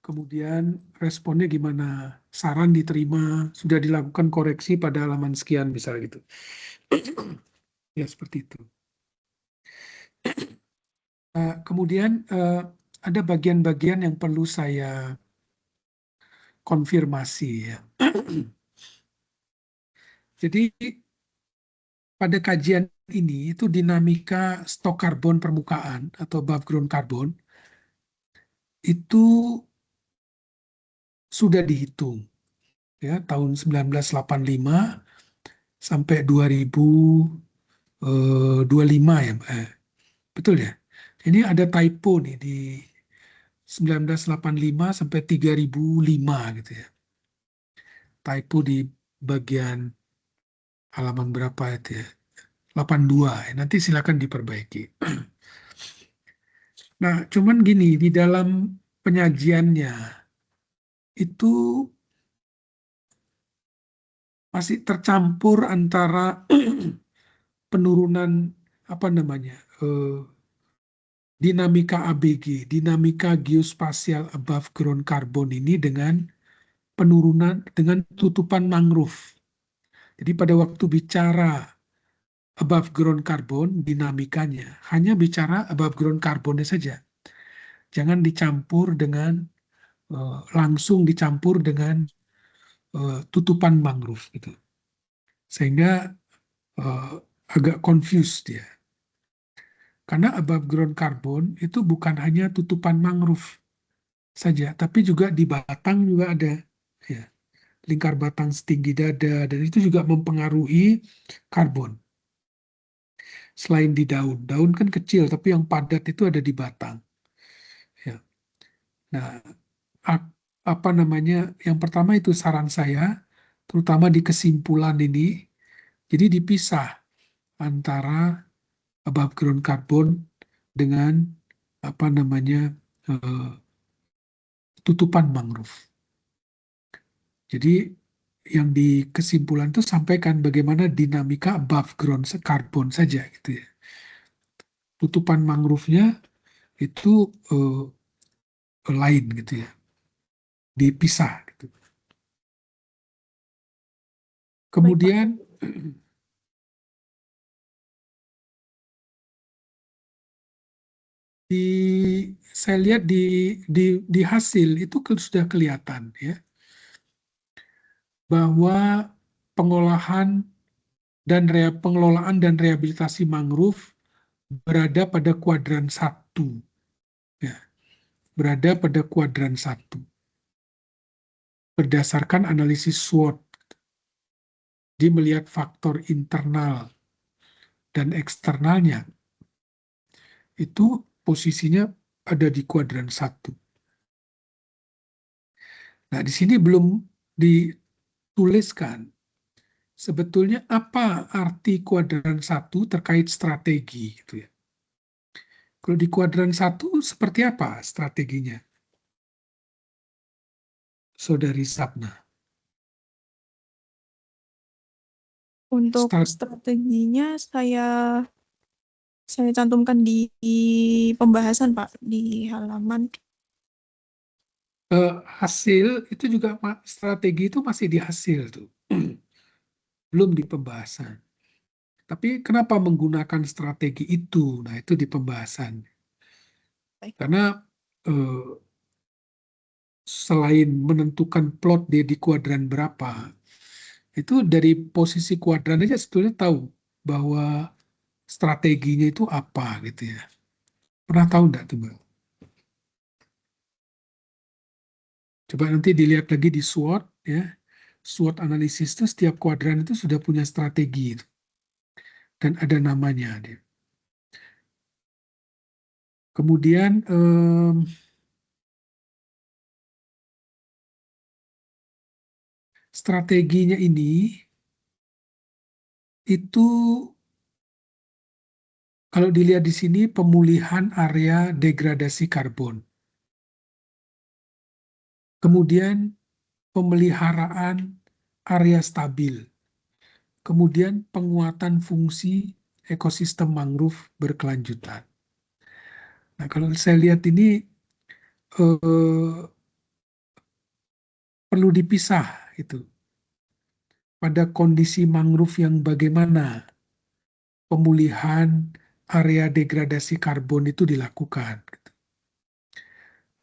Kemudian responnya gimana, saran diterima, sudah dilakukan koreksi pada halaman sekian misalnya gitu. Ya seperti itu. Kemudian ada bagian-bagian yang perlu saya konfirmasi ya. Jadi pada kajian ini itu dinamika stok karbon permukaan atau above ground carbon itu sudah dihitung ya tahun 1985 sampai 2025 ya. Betul ya? Ini ada typo nih di 1985 sampai 3005 gitu ya. Typo di bagian halaman berapa itu ya? 82. Nanti silakan diperbaiki. Nah, cuman gini, di dalam penyajiannya itu masih tercampur antara penurunan apa namanya? Dinamika ABG, dinamika geospasial above ground carbon ini dengan penurunan dengan tutupan mangrove. Jadi pada waktu bicara above ground carbon, dinamikanya hanya bicara above ground carbonnya saja. Jangan dicampur dengan langsung dicampur dengan tutupan mangrove gitu. Sehingga agak confused dia. Karena above ground carbon itu bukan hanya tutupan mangrove saja, tapi juga di batang juga ada. Ya. Lingkar batang setinggi dada, dan itu juga mempengaruhi karbon. Selain di daun, daun kan kecil, tapi yang padat itu ada di batang. Ya. Nah, apa namanya? Yang pertama itu saran saya, terutama di kesimpulan ini, jadi dipisah antara above ground carbon dengan apa namanya tutupan mangrove. Jadi yang di kesimpulan itu sampaikan bagaimana dinamika above ground carbon saja gitu ya. Tutupan mangrove-nya itu lain gitu ya, dipisah gitu. Kemudian saya lihat di hasil itu sudah kelihatan ya bahwa pengelolaan dan rehabilitasi mangrove berada pada kuadran 1 ya, berada pada kuadran 1 berdasarkan analisis SWOT. Dia melihat faktor internal dan eksternalnya itu posisinya ada di kuadran 1. Nah, di sini belum dituliskan sebetulnya apa arti kuadran 1 terkait strategi gitu ya. Kalau di kuadran 1 seperti apa strateginya? Saudari Sapna. Untuk strateginya saya cantumkan di pembahasan Pak di halaman. Hasil itu juga strategi itu masih di hasil tuh. Belum di pembahasan. Tapi kenapa menggunakan strategi itu? Nah, itu di pembahasan. Karena selain menentukan plot dia di kuadran berapa, itu dari posisi kuadran aja sebetulnya tahu bahwa strateginya itu apa gitu ya. Pernah tahu enggak tuh, Mbak? Coba nanti dilihat lagi di SWOT ya. SWOT analisis itu setiap kuadran itu sudah punya strategi itu. Dan ada namanya dia. Kemudian strateginya ini itu kalau dilihat di sini pemulihan area degradasi karbon. Kemudian pemeliharaan area stabil. Kemudian penguatan fungsi ekosistem mangrove berkelanjutan. Nah, kalau saya lihat ini perlu dipisah itu. Pada kondisi mangrove yang bagaimana pemulihan area degradasi karbon itu dilakukan.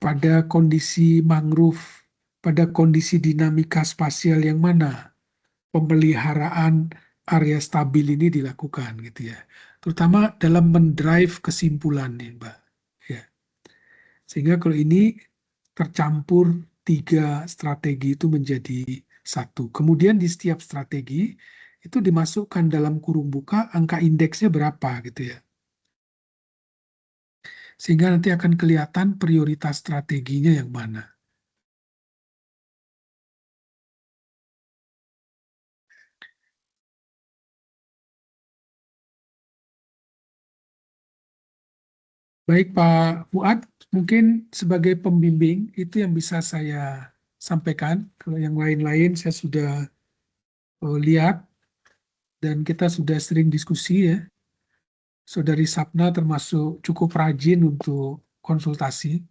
Pada kondisi mangrove, pada kondisi dinamika spasial yang mana pemeliharaan area stabil ini dilakukan gitu ya. Terutama dalam mendrive kesimpulan nih, Mbak. Ya. Sehingga kalau ini tercampur 3 strategi itu menjadi 1. Kemudian di setiap strategi itu dimasukkan dalam kurung buka angka indeksnya berapa gitu ya. Sehingga nanti akan kelihatan prioritas strateginya yang mana. Baik Pak Fuad, mungkin sebagai pembimbing itu yang bisa saya sampaikan. Kalau yang lain-lain saya sudah lihat dan kita sudah sering diskusi ya. Saudari Sapna termasuk cukup rajin untuk konsultasi.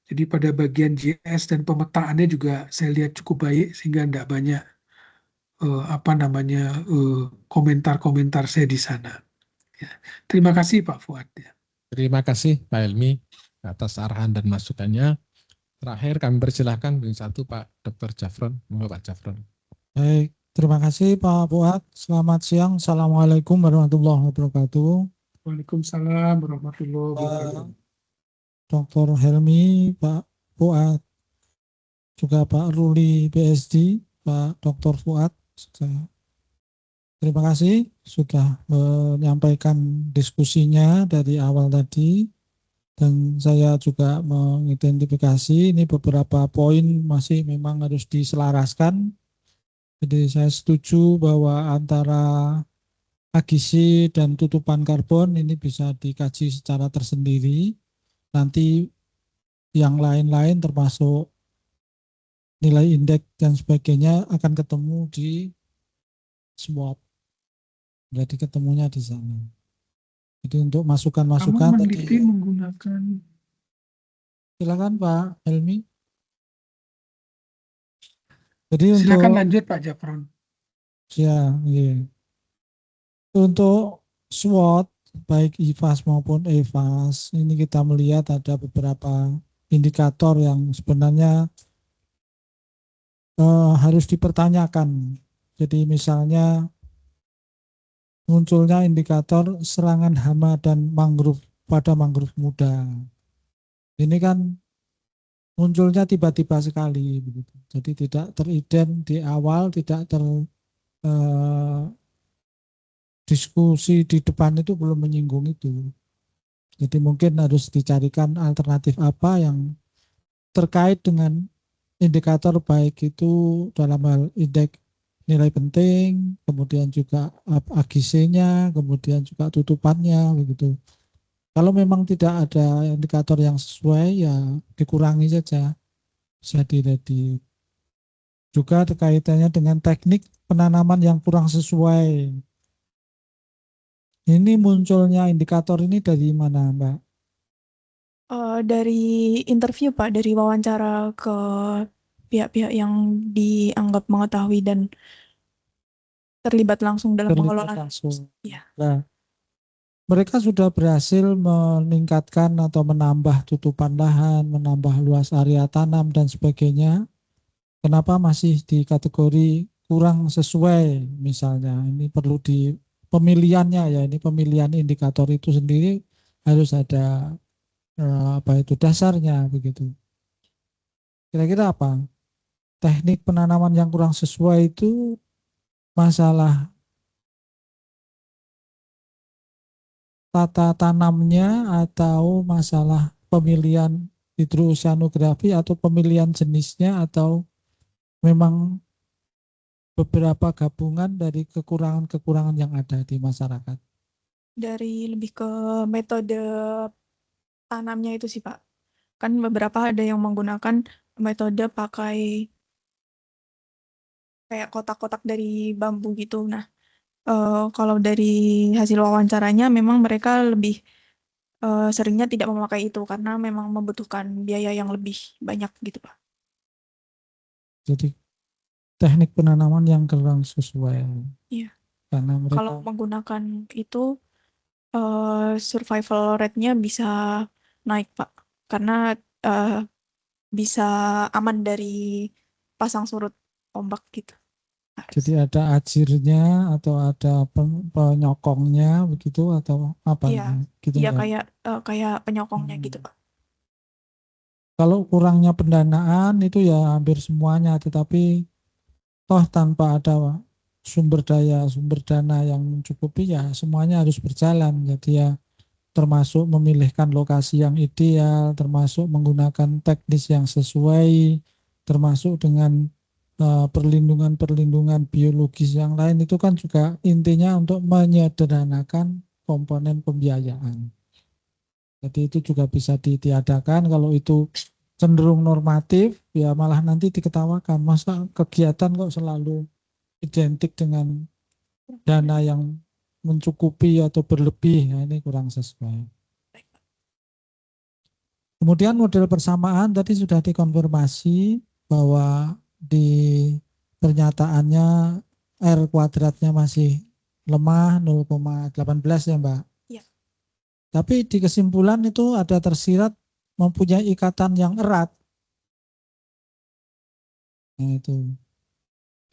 Jadi pada bagian JS dan pemetaannya juga saya lihat cukup baik sehingga tidak banyak komentar-komentar saya di sana. Ya. Terima kasih Pak Fuad. Ya. Terima kasih Pak Helmi atas arahan dan masukannya. Terakhir kami persilahkan yang satu Pak Dr. Jafron. Monggo Pak Jafron. Baik, terima kasih Pak Fuad. Selamat siang. Assalamualaikum warahmatullahi wabarakatuh. Waalaikumsalam warahmatullahi wabarakatuh. Dr. Helmi, Pak Fuad, juga Pak Ruli PSD, Pak Dr. Fuad. Terima kasih sudah menyampaikan diskusinya dari awal tadi. Dan saya juga mengidentifikasi ini beberapa poin masih memang harus diselaraskan. Jadi saya setuju bahwa antara agisi dan tutupan karbon ini bisa dikaji secara tersendiri. Nanti yang lain-lain termasuk nilai indeks dan sebagainya akan ketemu di SWOT. Jadi ketemunya di sana. Jadi untuk masukan-masukan Kamu meneliti menggunakan. Silakan Pak Helmi. Jadi Silakan untuk lanjut Pak Jafron. Ya, iya. Untuk SWOT baik IFAS maupun EFAS ini kita melihat ada beberapa indikator yang sebenarnya harus dipertanyakan. Jadi misalnya munculnya indikator serangan hama dan mangrove pada mangrove muda. Ini kan munculnya tiba-tiba sekali begitu. Jadi tidak terident di awal, tidak diskusi di depan itu belum menyinggung itu. Jadi mungkin harus dicarikan alternatif apa yang terkait dengan indikator baik itu dalam hal indeks nilai penting, kemudian juga AGC-nya, kemudian juga tutupannya begitu. Kalau memang tidak ada indikator yang sesuai ya dikurangi saja. Jadi juga terkaitannya dengan teknik penanaman yang kurang sesuai. Ini munculnya indikator ini dari mana, Mbak? Dari interview Pak, dari wawancara ke pihak-pihak yang dianggap mengetahui dan terlibat langsung dalam Terlibat pengelolaan. langsung. Ya. Nah, mereka sudah berhasil meningkatkan atau menambah tutupan lahan, menambah luas area tanam dan sebagainya. Kenapa masih di kategori kurang sesuai misalnya? Ini perlu di pemilihannya ya, ini pemilihan indikator itu sendiri harus ada apa itu dasarnya begitu. Kira-kira apa? Teknik penanaman yang kurang sesuai itu masalah tata tanamnya atau masalah pemilihan hidroceanografi atau pemilihan jenisnya atau memang beberapa gabungan dari kekurangan-kekurangan yang ada di masyarakat. Dari lebih ke metode tanamnya itu sih Pak. Kan beberapa ada yang menggunakan metode pakai kayak kotak-kotak dari bambu gitu. Nah, kalau dari hasil wawancaranya memang mereka lebih seringnya tidak memakai itu karena memang membutuhkan biaya yang lebih banyak gitu Pak. Jadi teknik penanaman yang kurang sesuai. Iya. Karena Kalau mereka menggunakan itu survival rate-nya bisa naik Pak. Karena bisa aman dari pasang surut ombak gitu. jadi ada ajirnya atau ada penyokongnya begitu atau apa Iya, gitu iya ya. kayak penyokongnya gitu Pak. Kalau kurangnya pendanaan itu ya hampir semuanya, tetapi toh tanpa ada sumber dana yang mencukupi ya semuanya harus berjalan. Jadi ya termasuk memilihkan lokasi yang ideal, termasuk menggunakan teknis yang sesuai, termasuk dengan perlindungan-perlindungan biologis yang lain itu kan juga intinya untuk menyederhanakan komponen pembiayaan. Jadi itu juga bisa ditiadakan kalau itu cenderung normatif ya malah nanti diketawakan masa kegiatan kok selalu identik dengan dana yang mencukupi atau berlebih ya ini kurang sesuai. Kemudian model persamaan tadi sudah dikonfirmasi bahwa di pernyataannya R kuadratnya masih lemah 0,18 ya Mbak. Ya. Tapi di kesimpulan itu ada tersirat mempunyai ikatan yang erat. Nah itu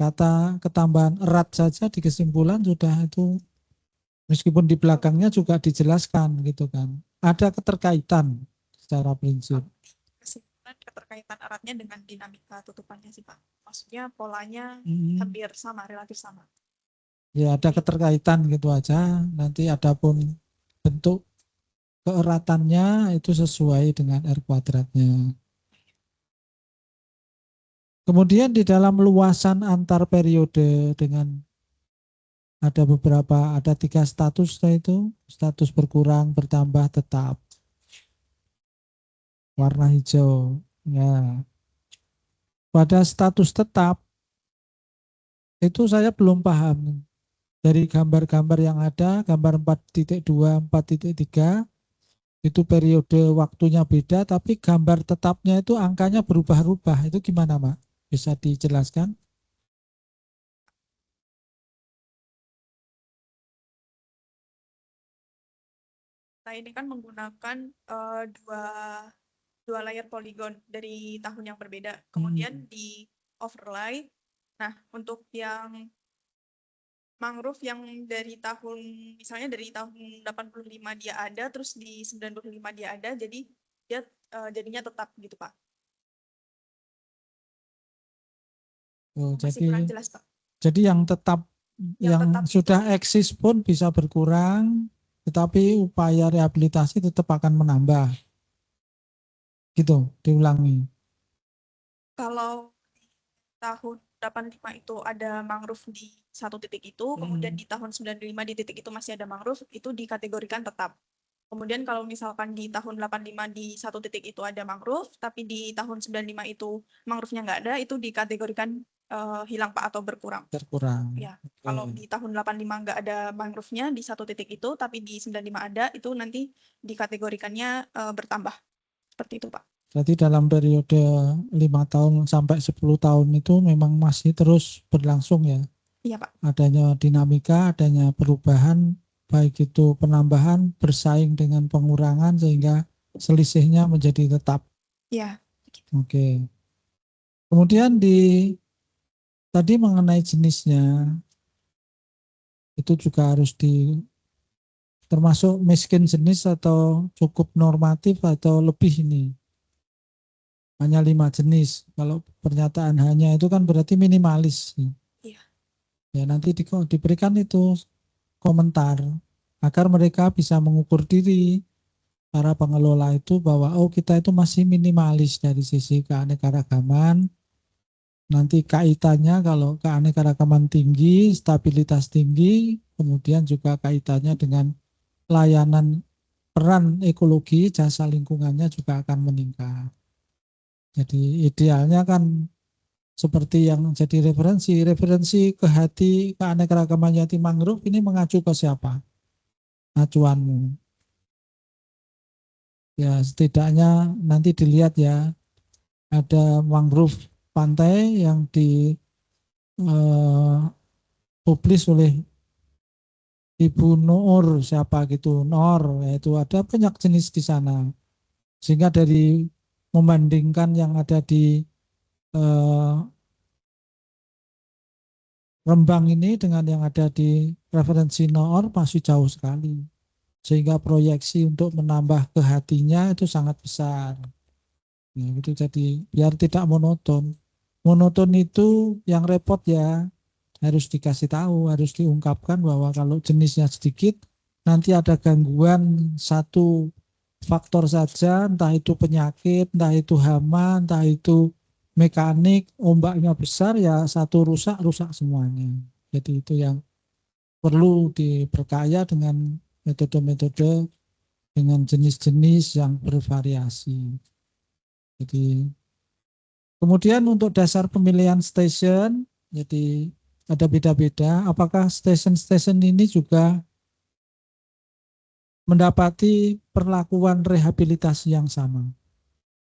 kata ketambahan erat saja di kesimpulan sudah itu meskipun di belakangnya juga dijelaskan gitu kan. Ada keterkaitan secara prinsip. Kesimpulan keterkaitan eratnya dengan dinamika tutupannya sih Pak. Maksudnya polanya hampir sama, relatif sama. Ya ada keterkaitan gitu aja. Nanti adapun bentuk keeratannya itu sesuai dengan R kuadratnya. Kemudian di dalam luasan antar periode dengan ada 3 status itu, status berkurang, bertambah, tetap. Warna hijau. Ya. Pada status tetap itu saya belum paham. Dari gambar-gambar yang ada, gambar 4.2, 4.3 itu periode waktunya beda, tapi gambar tetapnya itu angkanya berubah-ubah. Itu gimana, Mak? Bisa dijelaskan? Nah, ini kan menggunakan dua layer poligon dari tahun yang berbeda. Kemudian di overlay. Nah, untuk yang mangrove yang dari tahun, misalnya dari tahun 85 dia ada, terus di 95 dia ada, jadi dia jadinya tetap gitu, Pak. Masih kurang jelas, Pak. Jadi yang tetap yang tetap sudah itu, eksis pun bisa berkurang, tetapi upaya rehabilitasi tetap akan menambah. Gitu, diulangi. kalau di tahun 85 itu ada mangrove di satu titik itu, kemudian di tahun 95 di titik itu masih ada mangrove, itu dikategorikan tetap. Kemudian kalau misalkan di tahun 85 di satu titik itu ada mangrove, tapi di tahun 95 itu mangrove-nya nggak ada, itu dikategorikan hilang, Pak, atau berkurang. Berkurang. Ya, kalau di tahun 85 nggak ada mangrove-nya di satu titik itu, tapi di 95 ada, itu nanti dikategorikannya bertambah. Seperti itu, Pak. Berarti dalam periode 5 tahun sampai 10 tahun itu memang masih terus berlangsung ya? Iya, Pak. Adanya dinamika, adanya perubahan, baik itu penambahan, bersaing dengan pengurangan sehingga selisihnya menjadi tetap. Iya. Oke. Kemudian tadi mengenai jenisnya, itu juga harus termasuk miskin jenis atau cukup normatif atau lebih ini. Hanya 5 jenis. Kalau pernyataan hanya itu kan berarti minimalis. Iya. Ya nanti diberikan itu komentar agar mereka bisa mengukur diri para pengelola itu bahwa oh kita itu masih minimalis dari sisi keanekaragaman. Nanti kaitannya kalau keanekaragaman tinggi, stabilitas tinggi, kemudian juga kaitannya dengan layanan peran ekologi, jasa lingkungannya juga akan meningkat. Jadi idealnya kan seperti yang jadi referensi ke hati keanekaragaman hayati mangrove ini mengacu ke siapa? Acuanmu. Ya setidaknya nanti dilihat ya, ada mangrove pantai yang dipublis oleh Ibu Nur siapa gitu, Nor, yaitu ada banyak jenis di sana. Sehingga dari membandingkan yang ada di Rembang ini dengan yang ada di referensi Nor masih jauh sekali. Sehingga proyeksi untuk menambah ke hatinya itu sangat besar. Ya, gitu jadi biar tidak monoton. Monoton itu yang repot ya, harus dikasih tahu, harus diungkapkan bahwa kalau jenisnya sedikit, nanti ada gangguan satu faktor saja, entah itu penyakit, entah itu hama, entah itu mekanik, ombaknya besar ya satu rusak semuanya. Jadi itu yang perlu diperkaya dengan metode-metode dengan jenis-jenis yang bervariasi. Jadi kemudian untuk dasar pemilihan stasiun, jadi ada beda-beda. Apakah stasiun-stasiun ini juga mendapati perlakuan rehabilitasi yang sama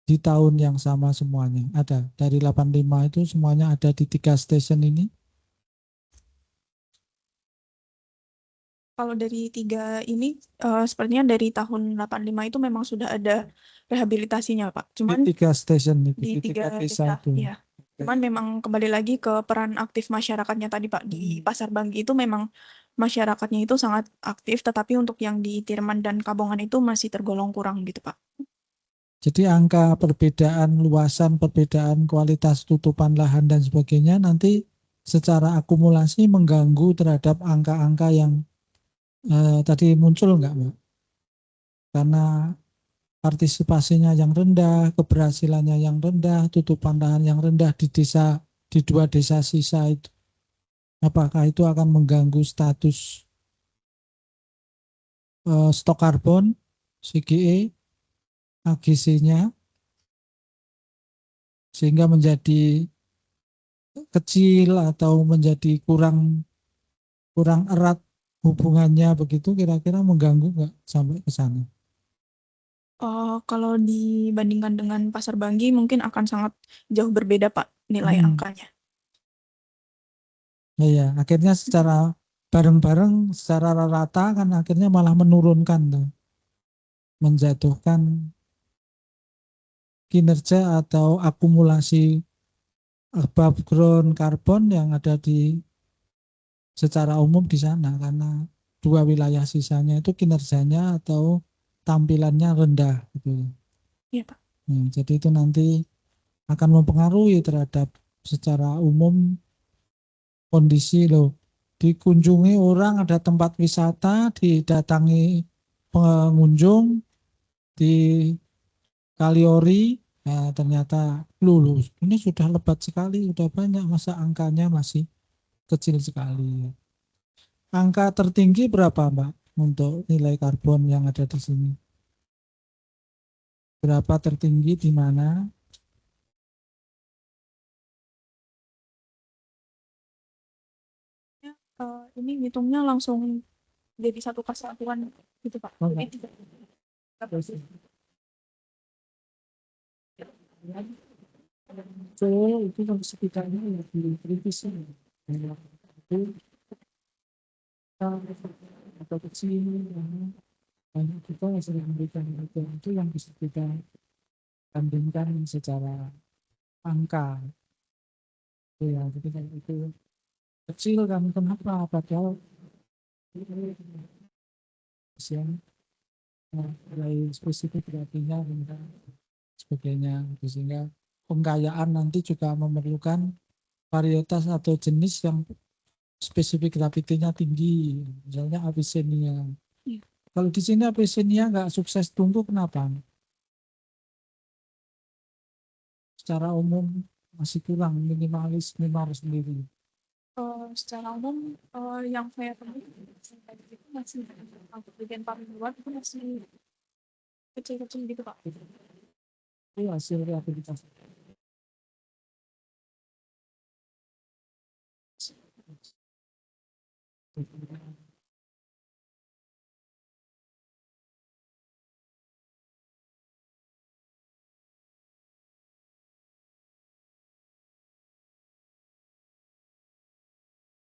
di tahun yang sama semuanya? Ada dari 85 itu semuanya ada di 3 stasiun ini. Kalau dari 3 ini sepertinya dari tahun 85 itu memang sudah ada rehabilitasinya, Pak. Cuman di 3 stasiun itu, di di 3 3 desa itu. iya. Cuman memang kembali lagi ke peran aktif masyarakatnya tadi, Pak. Di Pasar Banggi itu memang masyarakatnya itu sangat aktif, tetapi untuk yang di Tirman dan Kabongan itu masih tergolong kurang gitu, Pak. Jadi angka perbedaan luasan, perbedaan kualitas tutupan lahan dan sebagainya nanti secara akumulasi mengganggu terhadap angka-angka yang tadi muncul enggak, Mbak? Karena partisipasinya yang rendah, keberhasilannya yang rendah, tutupan lahan yang rendah di desa, di 2 desa sisa itu. Apakah itu akan mengganggu status stok karbon, CGE, AGC-nya, sehingga menjadi kecil atau menjadi kurang erat hubungannya begitu, kira-kira mengganggu nggak sampai ke sana? Kalau dibandingkan dengan Pasar Banggi mungkin akan sangat jauh berbeda, Pak, nilai angkanya. Ya, akhirnya secara bareng-bareng, secara rata kan akhirnya malah menurunkan tuh. menjatuhkan kinerja atau akumulasi above ground carbon yang ada di secara umum di sana, karena dua wilayah sisanya itu kinerjanya atau tampilannya rendah gitu. Iya, Pak. Jadi itu nanti akan mempengaruhi terhadap secara umum kondisi loh. Dikunjungi orang, ada tempat wisata, didatangi pengunjung di Kaliori, nah ternyata lulus. Ini sudah lebat sekali, sudah banyak, masa angkanya masih kecil sekali. Angka tertinggi berapa, Mbak, untuk nilai karbon yang ada di sini? Berapa tertinggi di mana? Ini ngitungnya langsung jadi satu kesatuan gitu, Pak. Oh, Jadi enggak. Itu kan sekitarnya lebih kritis. Itu atau kecil, banyak kita yang sering memberikan itu yang bisa kita bandingkan secara angka. Ya, jadi kan itu kecil kan kenapa? Padahal yang mulai spesifik artinya dan sebagainya. Sehingga pengkayaan nanti juga memerlukan varietas atau jenis yang spesifik gravitinya tinggi, misalnya Avicennia. Iya. Kalau di sini Avicennia nggak sukses tumbuh, kenapa? Secara umum masih kurang, minimalis sendiri. Secara umum yang saya temui itu masih untuk bagian paling luar itu masih kecil-kecil gitu, Pak. Itu hasil rehabilitasi.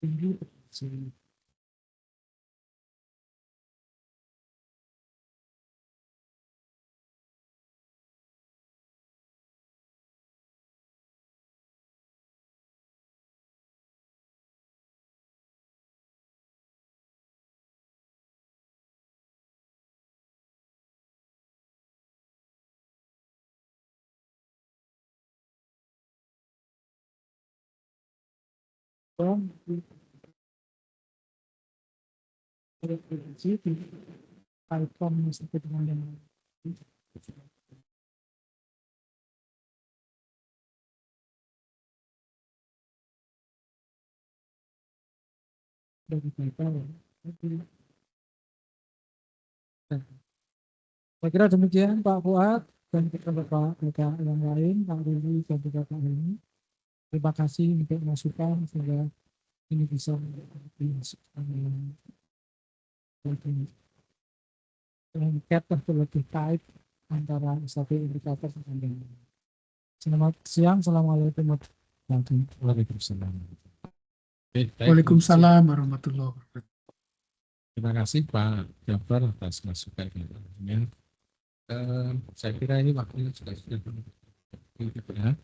Tinggi kecil. Reproduksi di iPhone seperti dengan yang dari kita ya. Saya kira demikian Pak Fuad dan kita Bapak yang lain, Pak Ruli dan juga Pak Heni. Terima kasih untuk masukan sehingga ini bisa mengikat atau lebih tight antara satu indikator dengan yang lain. Selamat siang, Assalamualaikum warahmatullahi wabarakatuh. Waalaikumsalam warahmatullahi wabarakatuh. Terima kasih Pak Jafar atas masukannya. Saya kira ini waktunya sudah ya.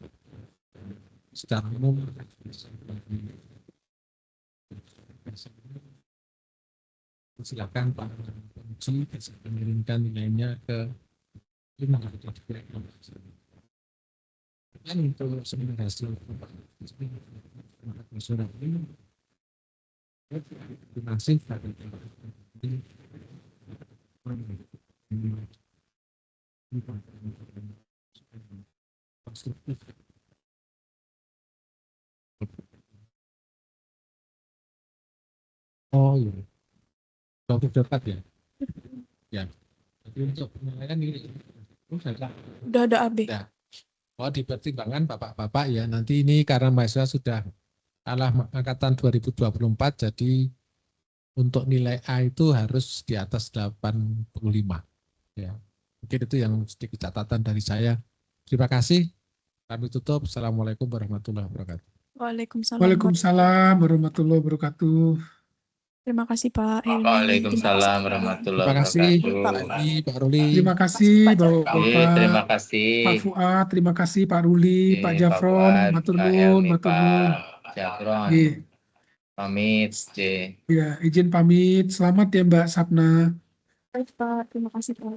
Secara umum silakan Pak Uji bisa mengirimkan nilainya ke dan untuk seminar hasil surat ini terima kasih konstruktif. Oh iya, suatu dapat ya. Ya, jadi untuk penilaian ini Udah ada AB. Ya. Oh, dipertimbangkan Bapak-Bapak ya. Nanti ini karena mahasiswa sudah kalah angkatan 2024, jadi untuk nilai A itu harus di atas 85. Ya. Mungkin itu yang sedikit catatan dari saya. Terima kasih. Kami tutup. Assalamualaikum warahmatullahi wabarakatuh. Waalaikumsalam. Waalaikumsalam warahmatullahi wabarakatuh. Terima kasih Pak Helmi. Waalaikumsalam warahmatullahi Terima kasih wabarakatuh. Pak Helmi, Pak Ruli. Terima kasih Bapak-bapak, Terima kasih. Pak Fuad, terima kasih Pak Ruli, Pak Pak Jafron, Fuad, matur Pak nuwun, Helmi, matur nuwun. Pak Jafron. Nggih, Pamit, J. ya izin pamit. Selamat ya Mbak Sapna. Baik Pak, terima kasih Pak.